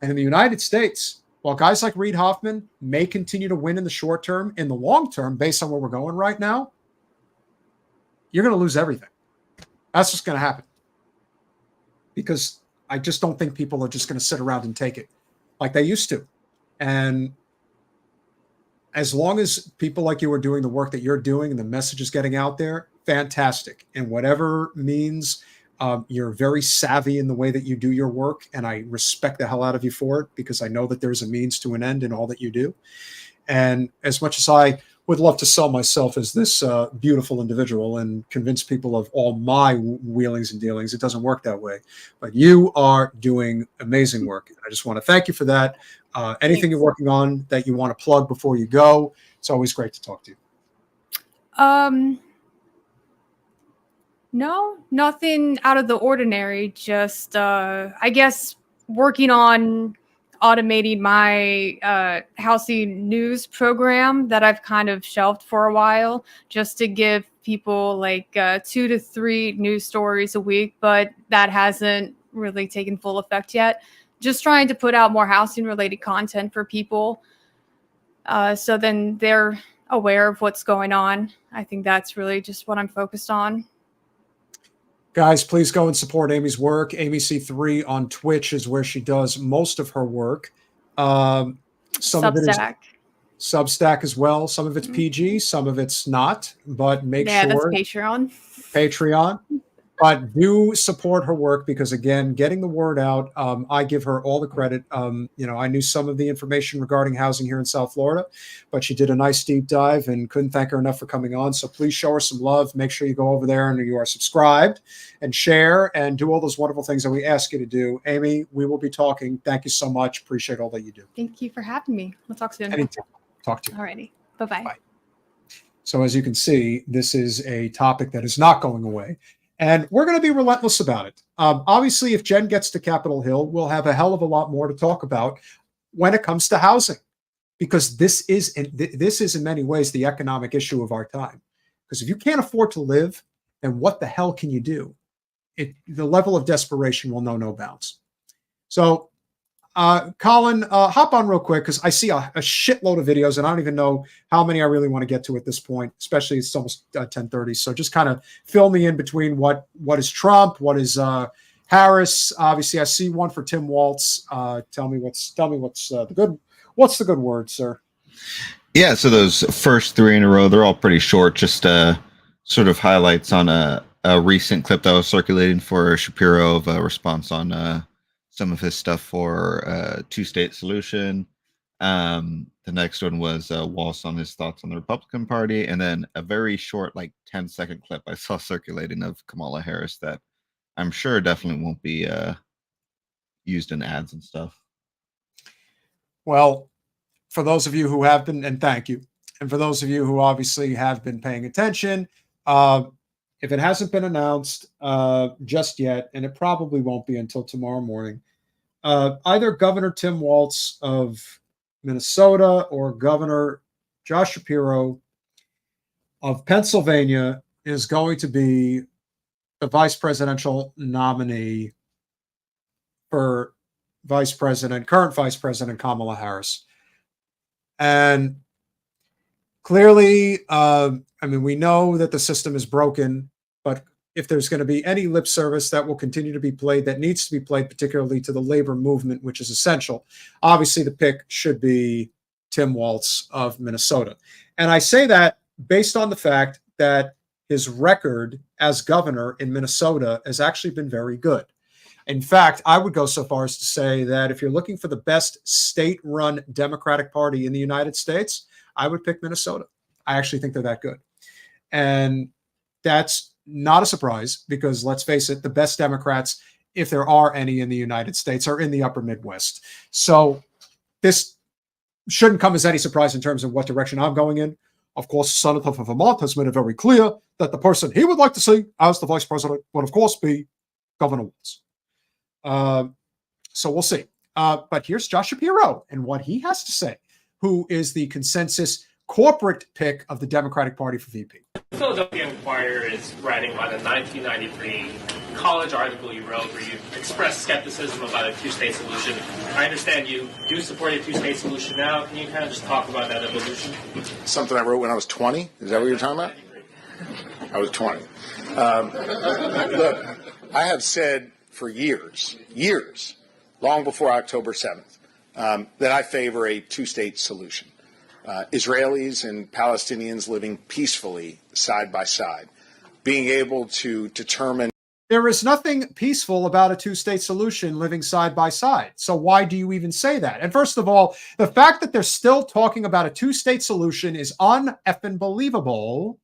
And in the United States, while guys like Reid Hoffman may continue to win in the short term, in the long term, based on where we're going right now, you're going to lose everything. That's what's going to happen. Because I just don't think people are just going to sit around and take it like they used to. And as long as people like you are doing the work that you're doing and the message is getting out there, fantastic. And whatever means, you're very savvy in the way that you do your work. And I respect the hell out of you for it, because I know that there's a means to an end in all that you do. And as much as I would love to sell myself as this beautiful individual and convince people of all my wheelings and dealings, it doesn't work that way. But you are doing amazing work. And I just want to thank you for that. Anything Thanks. you're working on that you want to plug before you go, it's always great to talk to you. No, nothing out of the ordinary. Just, I guess, working on automating my housing news program that I've kind of shelved for a while, just to give people like 2 to 3 news stories a week, but that hasn't really taken full effect yet. Just trying to put out more housing related content for people, so then they're aware of what's going on. I think that's really just what I'm focused on. Guys, please go and support Amy's work. AmyeC3 on Twitch is where she does most of her work. Some of it is Substack. Substack as well. Some of it's PG, some of it's not. But make Yeah, that's sure Patreon. But do support her work, because again, getting the word out, I give her all the credit. I knew some of the information regarding housing here in South Florida, but she did a nice deep dive, and couldn't thank her enough for coming on. So please show her some love. Make sure you go over there and you are subscribed and share and do all those wonderful things that we ask you to do. Amy, we will be talking. Thank you so much. Appreciate all that you do. Thank you for having me. We'll talk soon. Anytime. Talk to you. Alrighty. Bye-bye. Bye. So as you can see, this is a topic that is not going away. And we're going to be relentless about it. Obviously, if Jen gets to Capitol Hill, we'll have a hell of a lot more to talk about when it comes to housing, because this is in many ways the economic issue of our time. Because if you can't afford to live, then what the hell can you do? The level of desperation will know no bounds. So, Colin, hop on real quick, because I see a shitload of videos, and I don't even know how many I really want to get to at this point, especially it's almost 10:30. So just kind of fill me in between what is Trump, what is Harris. Obviously, I see one for Tim Walz. Tell me what's the good word, sir? Yeah, so those first 3 in a row, they're all pretty short, just sort of highlights on a recent clip that was circulating for Shapiro of a response on some of his stuff for two-state solution. The next one was Walz on his thoughts on the Republican Party, and then a very short, like 10-second clip I saw circulating of Kamala Harris that I'm sure definitely won't be used in ads and stuff. Well, for those of you who have been, and thank you, and for those of you who obviously have been paying attention, if it hasn't been announced just yet, and it probably won't be until tomorrow morning, either Governor Tim Walz of Minnesota or Governor Josh Shapiro of Pennsylvania is going to be the vice presidential nominee for current Vice President Kamala Harris. And clearly, I mean, we know that the system is broken, but if there's going to be any lip service that will continue to be played, that needs to be played, particularly to the labor movement, which is essential, obviously the pick should be Tim Walz of Minnesota. And I say that based on the fact that his record as governor in Minnesota has actually been very good. In fact, I would go so far as to say that if you're looking for the best state-run Democratic Party in the United States, I would pick Minnesota. I actually think they're that good. And that's not a surprise because, let's face it, the best Democrats, if there are any in the United States, are in the upper Midwest. So this shouldn't come as any surprise in terms of what direction I'm going in. Of course, the Senator from Vermont has made it very clear that the person he would like to see as the vice president would, of course, be Governor Walz. So we'll see. But here's Josh Shapiro and what he has to say, who is the consensus corporate pick of the Democratic Party for VP. Philadelphia Inquirer is writing about a 1993 college article you wrote where you expressed skepticism about a two-state solution. I understand you do support a two-state solution now. Can you kind of just talk about that evolution? Something I wrote when I was 20? Is that what you're talking about? I was 20. Look, I have said for years, long before October 7th, that I favor a two-state solution. Israelis and Palestinians living peacefully side by side, being able to determine. There is nothing peaceful about a two-state solution living side by side. So why do you even say that? And first of all, the fact that they're still talking about a two-state solution is un-effing believable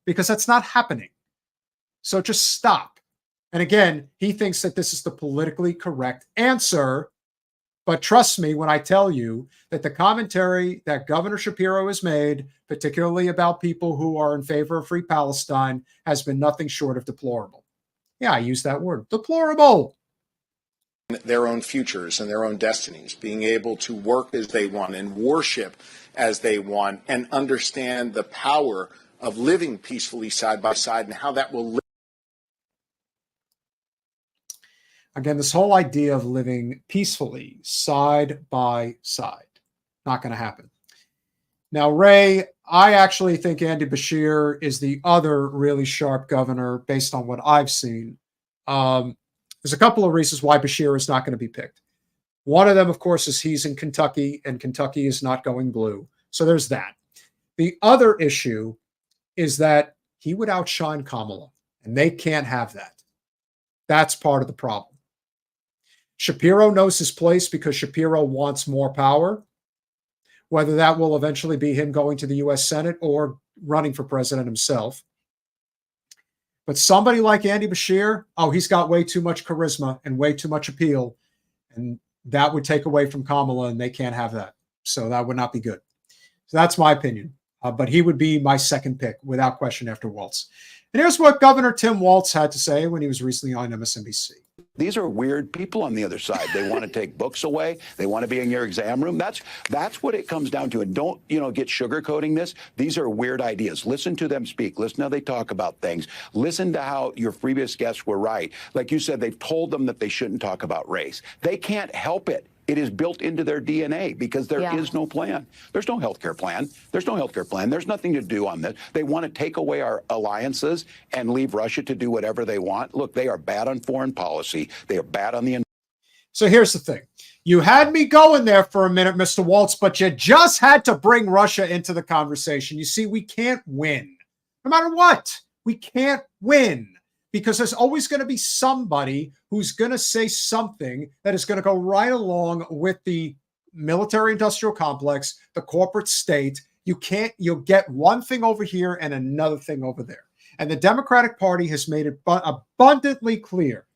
because that's not happening. So just stop. And again, he thinks that this is the politically correct answer. But trust me when I tell you that the commentary that Governor Shapiro has made, particularly about people who are in favor of free Palestine, has been nothing short of deplorable. Yeah, I use that word, deplorable. Their own futures and their own destinies, being able to work as they want and worship as they want and understand the power of living peacefully side by side and how that will live. Again, this whole idea of living peacefully side by side, not going to happen. Now, Ray, I actually think Andy Beshear is the other really sharp governor based on what I've seen. There's a couple of reasons why Beshear is not going to be picked. One of them, of course, is he's in Kentucky, and Kentucky is not going blue. So there's that. The other issue is that he would outshine Kamala, and they can't have that. That's part of the problem. Shapiro knows his place because Shapiro wants more power, whether that will eventually be him going to the U.S. Senate or running for president himself. But somebody like Andy Beshear, he's got way too much charisma and way too much appeal, and that would take away from Kamala, and they can't have that. So that would not be good. So that's my opinion. But he would be my second pick without question after Walz. And here's what Governor Tim Walz had to say when he was recently on MSNBC. These are weird people on the other side. They want to take books away. They want to be in your exam room. That's what it comes down to. And don't, get sugarcoating this. These are weird ideas. Listen to them speak. Listen to how they talk about things. Listen to how your previous guests were right. Like you said, they've told them that they shouldn't talk about race. They can't help it. It is built into their DNA because there is no plan. There's no healthcare plan. There's no healthcare plan. There's nothing to do on this. They want to take away our alliances and leave Russia to do whatever they want. Look, they are bad on foreign policy. They are bad on the. So here's the thing. You had me going there for a minute, Mr. Walz, but you just had to bring Russia into the conversation. You see, we can't win. No matter what, we can't win. Because there's always going to be somebody who's going to say something that is going to go right along with the military-industrial complex, the corporate state. You'll get one thing over here and another thing over there. And the Democratic Party has made it abundantly clear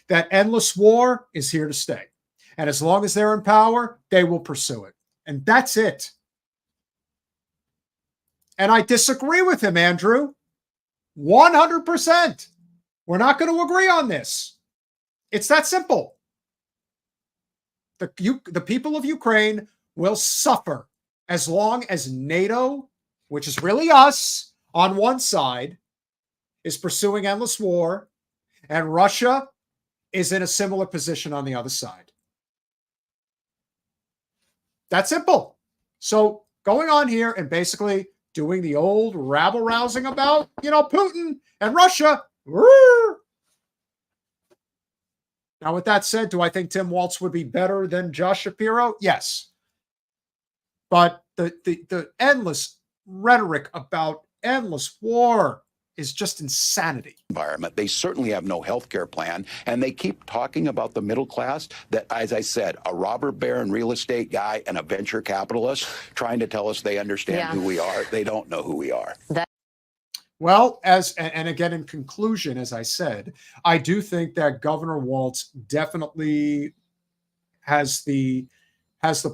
that endless war is here to stay. And as long as they're in power, they will pursue it. And that's it. And I disagree with him, Andrew. 100%. We're not going to agree on this. It's that simple. The people of Ukraine will suffer as long as NATO, which is really us on one side, is pursuing endless war, and Russia is in a similar position on the other side. That's simple. So going on here and basically doing the old rabble rousing about, Putin and Russia. Now, with that said, do I think Tim Walz would be better than Josh Shapiro? Yes. But the endless rhetoric about endless war is just insanity. Environment. They certainly have no health care plan, and they keep talking about the middle class that, as I said, a robber baron real estate guy and a venture capitalist trying to tell us they understand who we are. They don't know who we are. Well, and again, in conclusion, as I said, I do think that Governor Walz definitely has the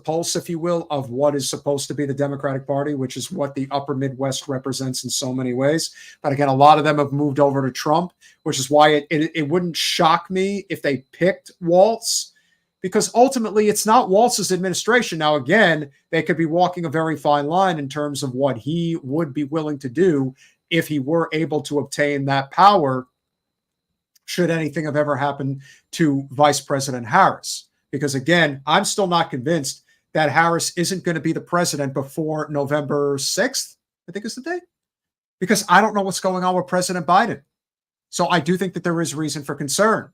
pulse, if you will, of what is supposed to be the Democratic Party, which is what the upper Midwest represents in so many ways. But again, a lot of them have moved over to Trump, which is why it wouldn't shock me if they picked Walz, because ultimately it's not Walz's administration. Now, again, they could be walking a very fine line in terms of what he would be willing to do if he were able to obtain that power, should anything have ever happened to Vice President Harris. Because again, I'm still not convinced that Harris isn't going to be the president before November 6th, I think is the date, because I don't know what's going on with President Biden. So I do think that there is reason for concern.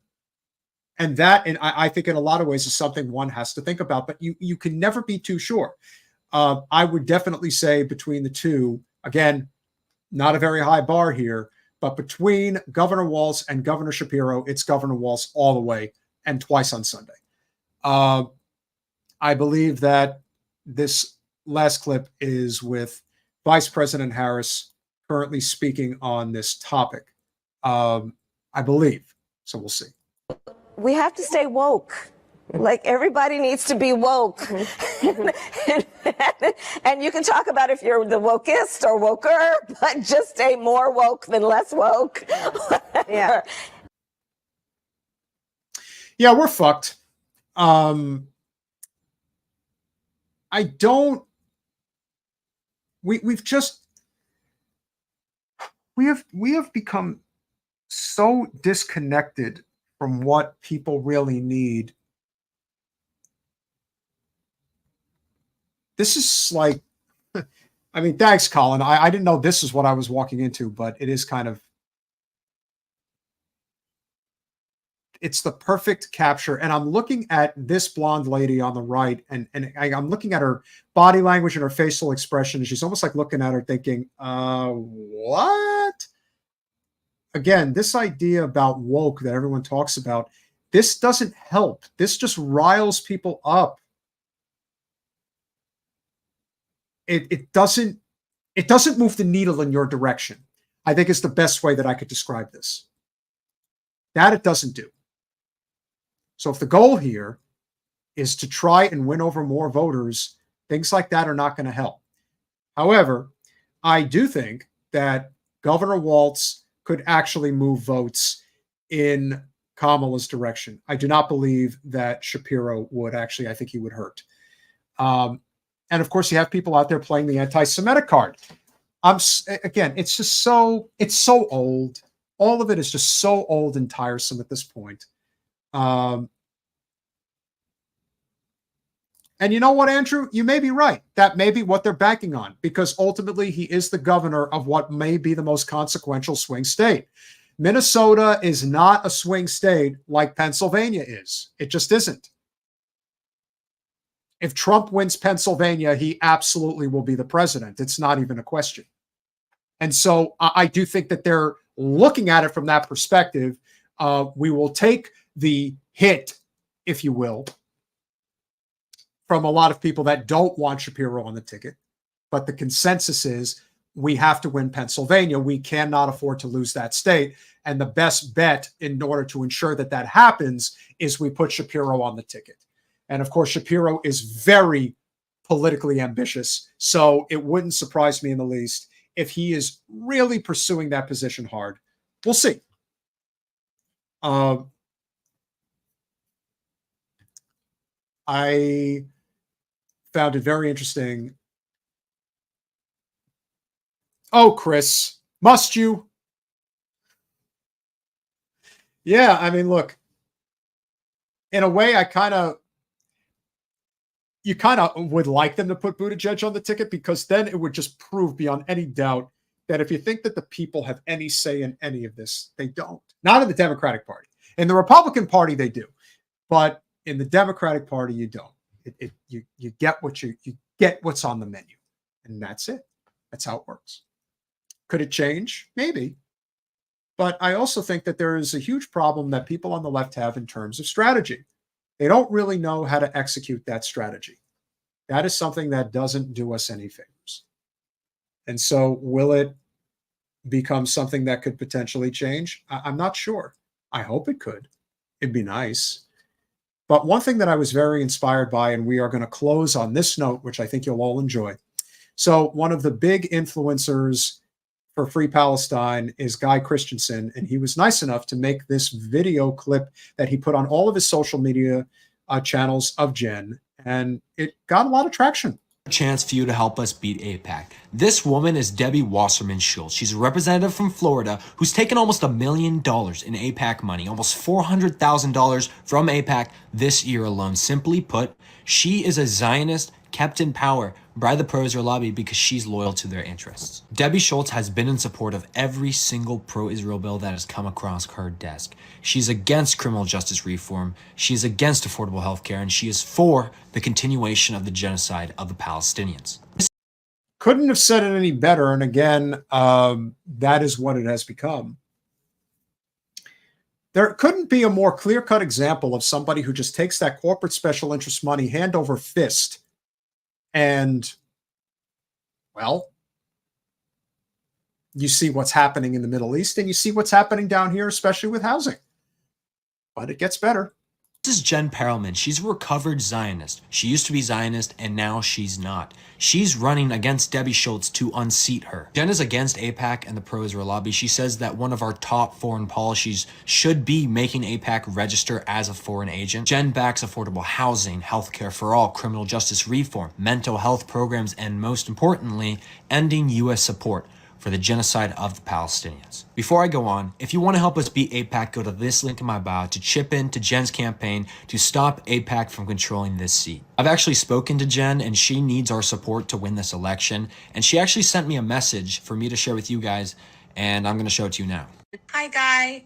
And that, and I think in a lot of ways, is something one has to think about, but you can never be too sure. I would definitely say between the two, again, not a very high bar here, but between Governor Walz and Governor Shapiro, it's Governor Walz all the way and twice on Sunday. I believe that this last clip is with Vice President Harris currently speaking on this topic. I believe. So we'll see. We have to stay woke. Like, everybody needs to be woke. And you can talk about if you're the wokest or woker, but just stay more woke than less woke. Yeah. Yeah, we're fucked. We have become so disconnected from what people really need. This is like, I mean, thanks, Colin. I didn't know this is what I was walking into, but it is kind of, it's the perfect capture. And I'm looking at this blonde lady on the right, and I'm looking at her body language and her facial expression. And she's almost like looking at her thinking, what? Again, this idea about woke that everyone talks about, this doesn't help. This just riles people up. It doesn't move the needle in your direction, I think is the best way that I could describe this. That it doesn't do. So if the goal here is to try and win over more voters, things like that are not going to help. However, I do think that Governor Walz could actually move votes in Kamala's direction. I do not believe that Shapiro would actually. I think he would hurt. And of course, you have people out there playing the anti-Semitic card. Again, it's so old. All of it is just so old and tiresome at this point. And you know what, Andrew? You may be right. That may be what they're banking on, because ultimately he is the governor of what may be the most consequential swing state. Minnesota is not a swing state like Pennsylvania is. It just isn't. If Trump wins Pennsylvania, he absolutely will be the president. It's not even a question. And so I do think that they're looking at it from that perspective. We will take the hit, if you will, from a lot of people that don't want Shapiro on the ticket. But the consensus is we have to win Pennsylvania. We cannot afford to lose that state. And the best bet in order to ensure that that happens is we put Shapiro on the ticket. And of course, Shapiro is very politically ambitious. So it wouldn't surprise me in the least if he is really pursuing that position hard. We'll see. I found it very interesting. Oh, Chris, must you? Yeah, I mean, look, in a way, I kind of, you kind of would like them to put Buttigieg on the ticket, because then it would just prove beyond any doubt that if you think that the people have any say in any of this, they don't. Not in the Democratic Party. In the Republican Party, they do. But in the Democratic Party, you don't. You get what you get what's on the menu. And that's it. That's how it works. Could it change? Maybe. But I also think that there is a huge problem that people on the left have in terms of strategy. They don't really know how to execute that strategy. That is something that doesn't do us any favors. And so will it become something that could potentially change? I'm not sure. I hope it could. It'd be nice. But one thing that I was very inspired by, and we are going to close on this note, which I think you'll all enjoy. So one of the big influencers for Free Palestine is Guy Christensen, and he was nice enough to make this video clip that he put on all of his social media channels of Jen, and it got a lot of traction. Chance for you to help us beat AIPAC. This woman is Debbie Wasserman Schultz. She's a representative from Florida who's taken almost $1 million in AIPAC money, almost $400,000 from AIPAC this year alone. Simply put, she is a Zionist kept in power by the pro-Israel lobby because she's loyal to their interests. Debbie Schultz has been in support of every single pro-Israel bill that has come across her desk. She's against criminal justice reform, she is against affordable health care, and she is for the continuation of the genocide of the Palestinians. Couldn't have said it any better, and again, that is what it has become. There couldn't be a more clear-cut example of somebody who just takes that corporate special interest money hand over fist. And, well, you see what's happening in the Middle East, and you see what's happening down here, especially with housing. But it gets better. This is Jen Perelman. She's a recovered Zionist. She used to be Zionist, and now she's not. She's running against Debbie Schultz to unseat her. Jen is against AIPAC and the pro-Israel lobby. She says that one of our top foreign policies should be making AIPAC register as a foreign agent. Jen backs affordable housing, healthcare for all, criminal justice reform, mental health programs, and most importantly, ending U.S. support for the genocide of the Palestinians. Before I go on, if you want to help us beat AIPAC, go to this link in my bio to chip in to Jen's campaign to stop AIPAC from controlling this seat. I've actually spoken to Jen, and she needs our support to win this election, and she actually sent me a message for me to share with you guys, and I'm going to show it to you now. Hi, Guy.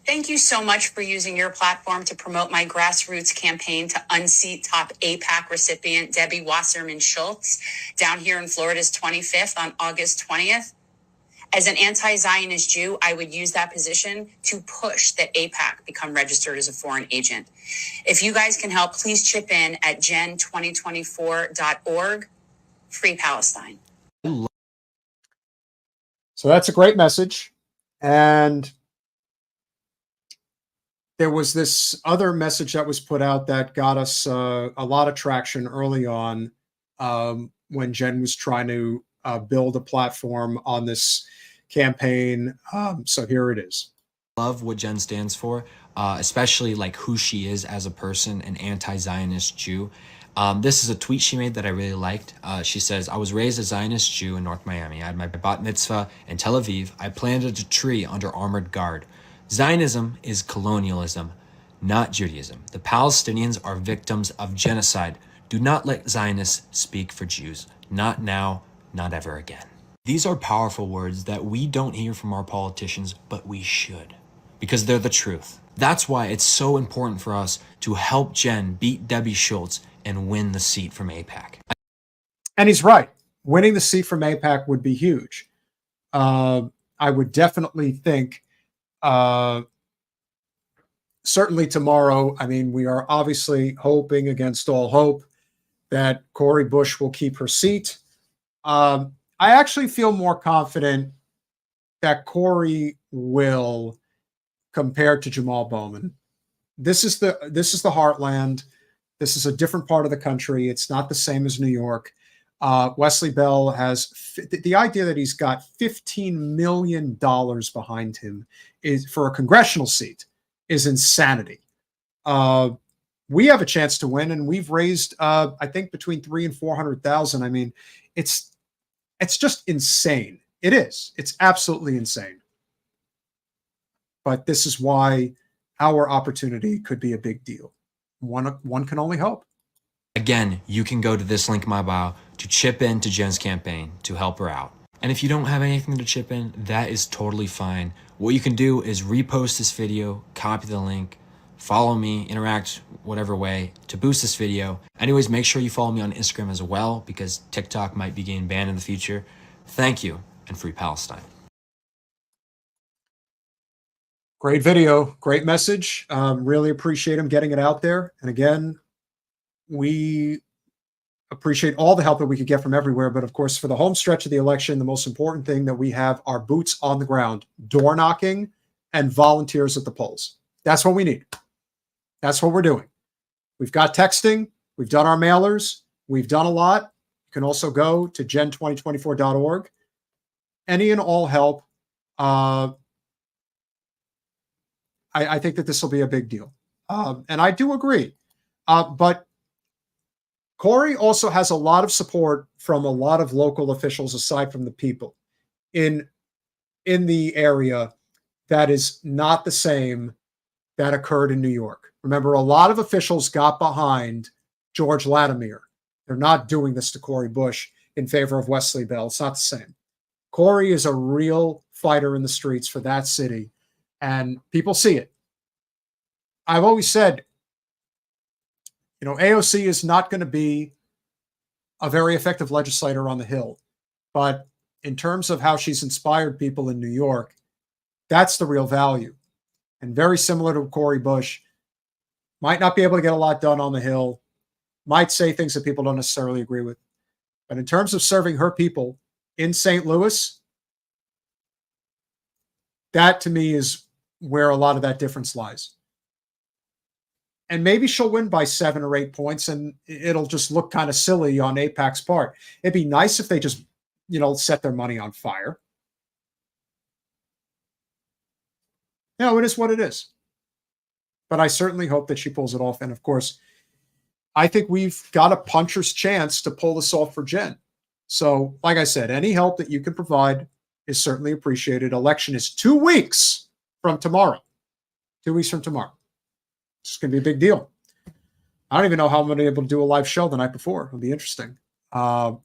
Thank you so much for using your platform to promote my grassroots campaign to unseat top AIPAC recipient Debbie Wasserman Schultz down here in Florida's 25th on August 20th. As an anti-Zionist Jew, I would use that position to push that AIPAC become registered as a foreign agent. If you guys can help, please chip in at gen2024.org. Free Palestine. So that's a great message. And there was this other message that was put out that got us a lot of traction early on when Jen was trying to build a platform on this campaign. So here it is. Love what Jen stands for, especially like who she is as a person, an anti-Zionist Jew. This is a tweet she made that I really liked. She says, I was raised a Zionist Jew in North Miami. I had my bat mitzvah in Tel Aviv. I planted a tree under armored guard. Zionism is colonialism, not Judaism. The Palestinians are victims of genocide. Do not let Zionists speak for Jews. Not now, not ever again. These are powerful words that we don't hear from our politicians, but we should, because they're the truth. That's why it's so important for us to help Jen beat Debbie Schultz and win the seat from AIPAC. And he's right. Winning the seat from AIPAC would be huge. I would definitely think, certainly tomorrow, I mean, we are obviously hoping against all hope that Cori Bush will keep her seat. I actually feel more confident that Cori will, compared to Jamal Bowman. This is the heartland. This is a different part of the country. It's not the same as New York. Wesley Bell has the idea that he's got $15 million behind him is for a congressional seat is insanity. We have a chance to win, and we've raised, I think, between 300,000 and 400,000. I mean, it's just insane. It is. It's absolutely insane. But this is why our opportunity could be a big deal. One can only hope. Again, you can go to this link in my bio to chip in to Jen's campaign to help her out. And if you don't have anything to chip in, that is totally fine. What you can do is repost this video, copy the link, follow me, interact whatever way to boost this video. Anyways, make sure you follow me on Instagram as well, because TikTok might be getting banned in the future. Thank you, and free Palestine. Great video, great message. Really appreciate him getting it out there. And again, we appreciate all the help that we could get from everywhere. But of course, for the home stretch of the election, the most important thing that we have are boots on the ground, door knocking, and volunteers at the polls. That's what we need. That's what we're doing. We've got texting. We've done our mailers. We've done a lot. You can also go to gen2024.org. Any and all help. I think that this will be a big deal. And I do agree. But Corey also has a lot of support from a lot of local officials, aside from the people in the area, that is not the same that occurred in New York. Remember, a lot of officials got behind George Latimer. They're not doing this to Cori Bush in favor of Wesley Bell. It's not the same. Corey is a real fighter in the streets for that city, and people see it. I've always said, AOC is not going to be a very effective legislator on the Hill, but in terms of how she's inspired people in New York, that's the real value. And very similar to Cori Bush, might not be able to get a lot done on the Hill, might say things that people don't necessarily agree with. But in terms of serving her people in St. Louis, that to me is where a lot of that difference lies. And maybe she'll win by 7 or 8 points, and it'll just look kind of silly on AIPAC's part. It'd be nice if they just, set their money on fire. It is what it is. But I certainly hope that she pulls it off. And of course, I think we've got a puncher's chance to pull this off for Jen. So, like I said, any help that you can provide is certainly appreciated. Election is 2 weeks from tomorrow. 2 weeks from tomorrow. It's going to be a big deal. I don't even know how I'm going to be able to do a live show the night before. It'll be interesting. But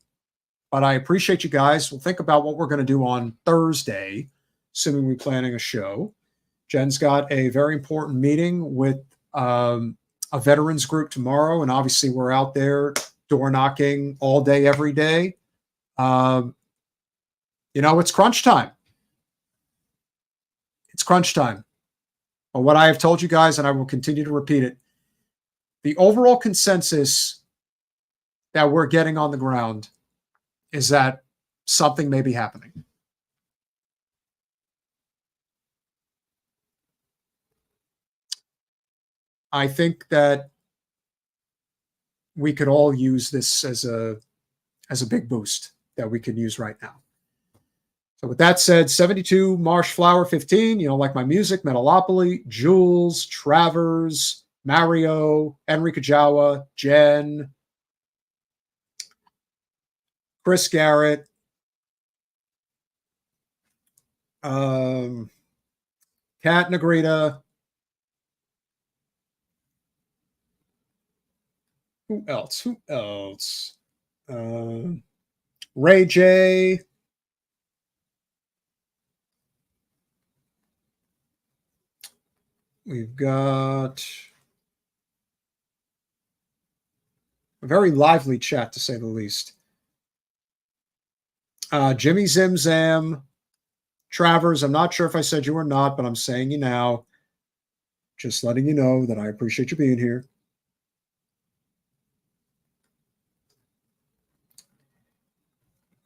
I appreciate you guys. We'll think about what we're going to do on Thursday, assuming we're planning a show. Jen's got a very important meeting with a veterans group tomorrow, and obviously we're out there door knocking all day, every day. It's crunch time. It's crunch time. But what I have told you guys, and I will continue to repeat it, the overall consensus that we're getting on the ground is that something may be happening. I think that we could all use this as a big boost that we can use right now. So with that said, 72 Marsh Flower 15, like my music, Metalopoly, Jules, Travers, Mario, Enrique Jawa, Jen, Chris Garrett, Kat Negrita. Who else? Ray J. We've got a very lively chat, to say the least. Jimmy Zim Zam, Travers, I'm not sure if I said you or not, but I'm saying you now. Just letting you know that I appreciate you being here.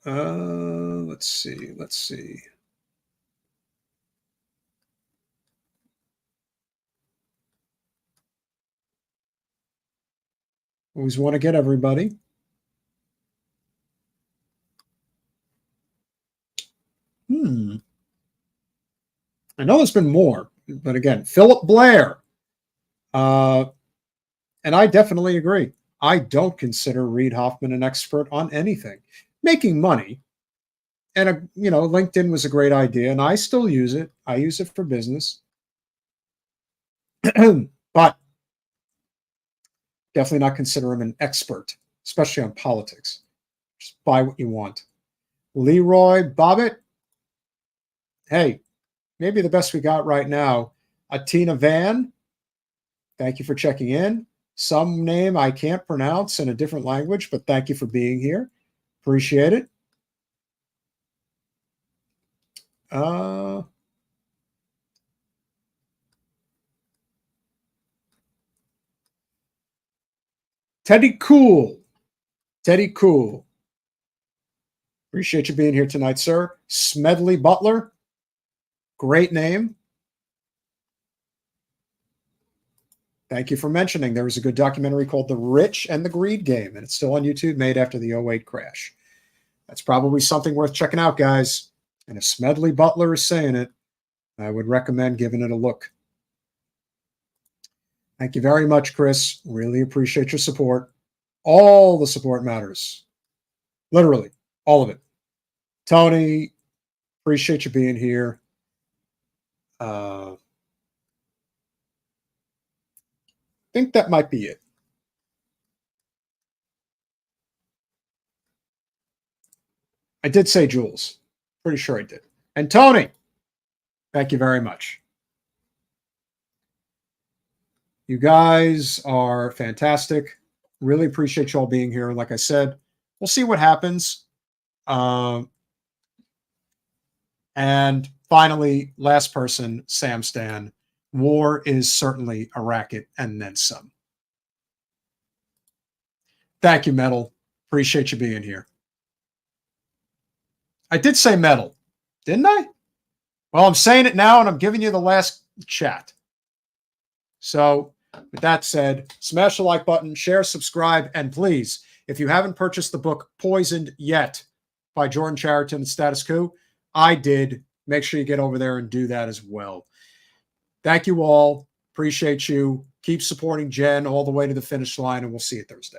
Let's see. Always want to get everybody. I know there's been more, but again, Philip Blair. And I definitely agree. I don't consider Reid Hoffman an expert on anything. Making money, and LinkedIn was a great idea, and I still use it. I use it for business. But Definitely not consider him an expert, especially on politics. Just buy what you want. Leroy Bobbitt. Hey, maybe the best we got right now. Atina Van. Thank you for checking in. Some name I can't pronounce in a different language, but thank you for being here. Appreciate it. Teddy Cool. Teddy Cool. Appreciate you being here tonight, sir. Smedley Butler. Great name. Thank you for mentioning there was a good documentary called The Rich and the Greed Game, and it's still on YouTube, made after the 08 crash. That's probably something worth checking out, guys. And if Smedley Butler is saying it, I would recommend giving it a look. Thank you very much, Chris. Really appreciate your support. All the support matters. Literally, all of it. Tony, appreciate you being here. I think that might be it. I did say Jules. Pretty sure I did. And Tony, thank you very much. You guys are fantastic. Really appreciate you all being here. Like I said, we'll see what happens. And finally, last person, Sam Stan. War is certainly a racket and then some. Thank you, Metal. Appreciate you being here. I did say Metal, didn't I? Well, I'm saying it now, and I'm giving you the last chat. So, with that said, smash the like button, share, subscribe, and please, if you haven't purchased the book Poisoned Yet by Jordan Chariton and Status Quo, I did. Make sure you get over there and do that as well. Thank you all. Appreciate you. Keep supporting Jen all the way to the finish line, and we'll see you Thursday.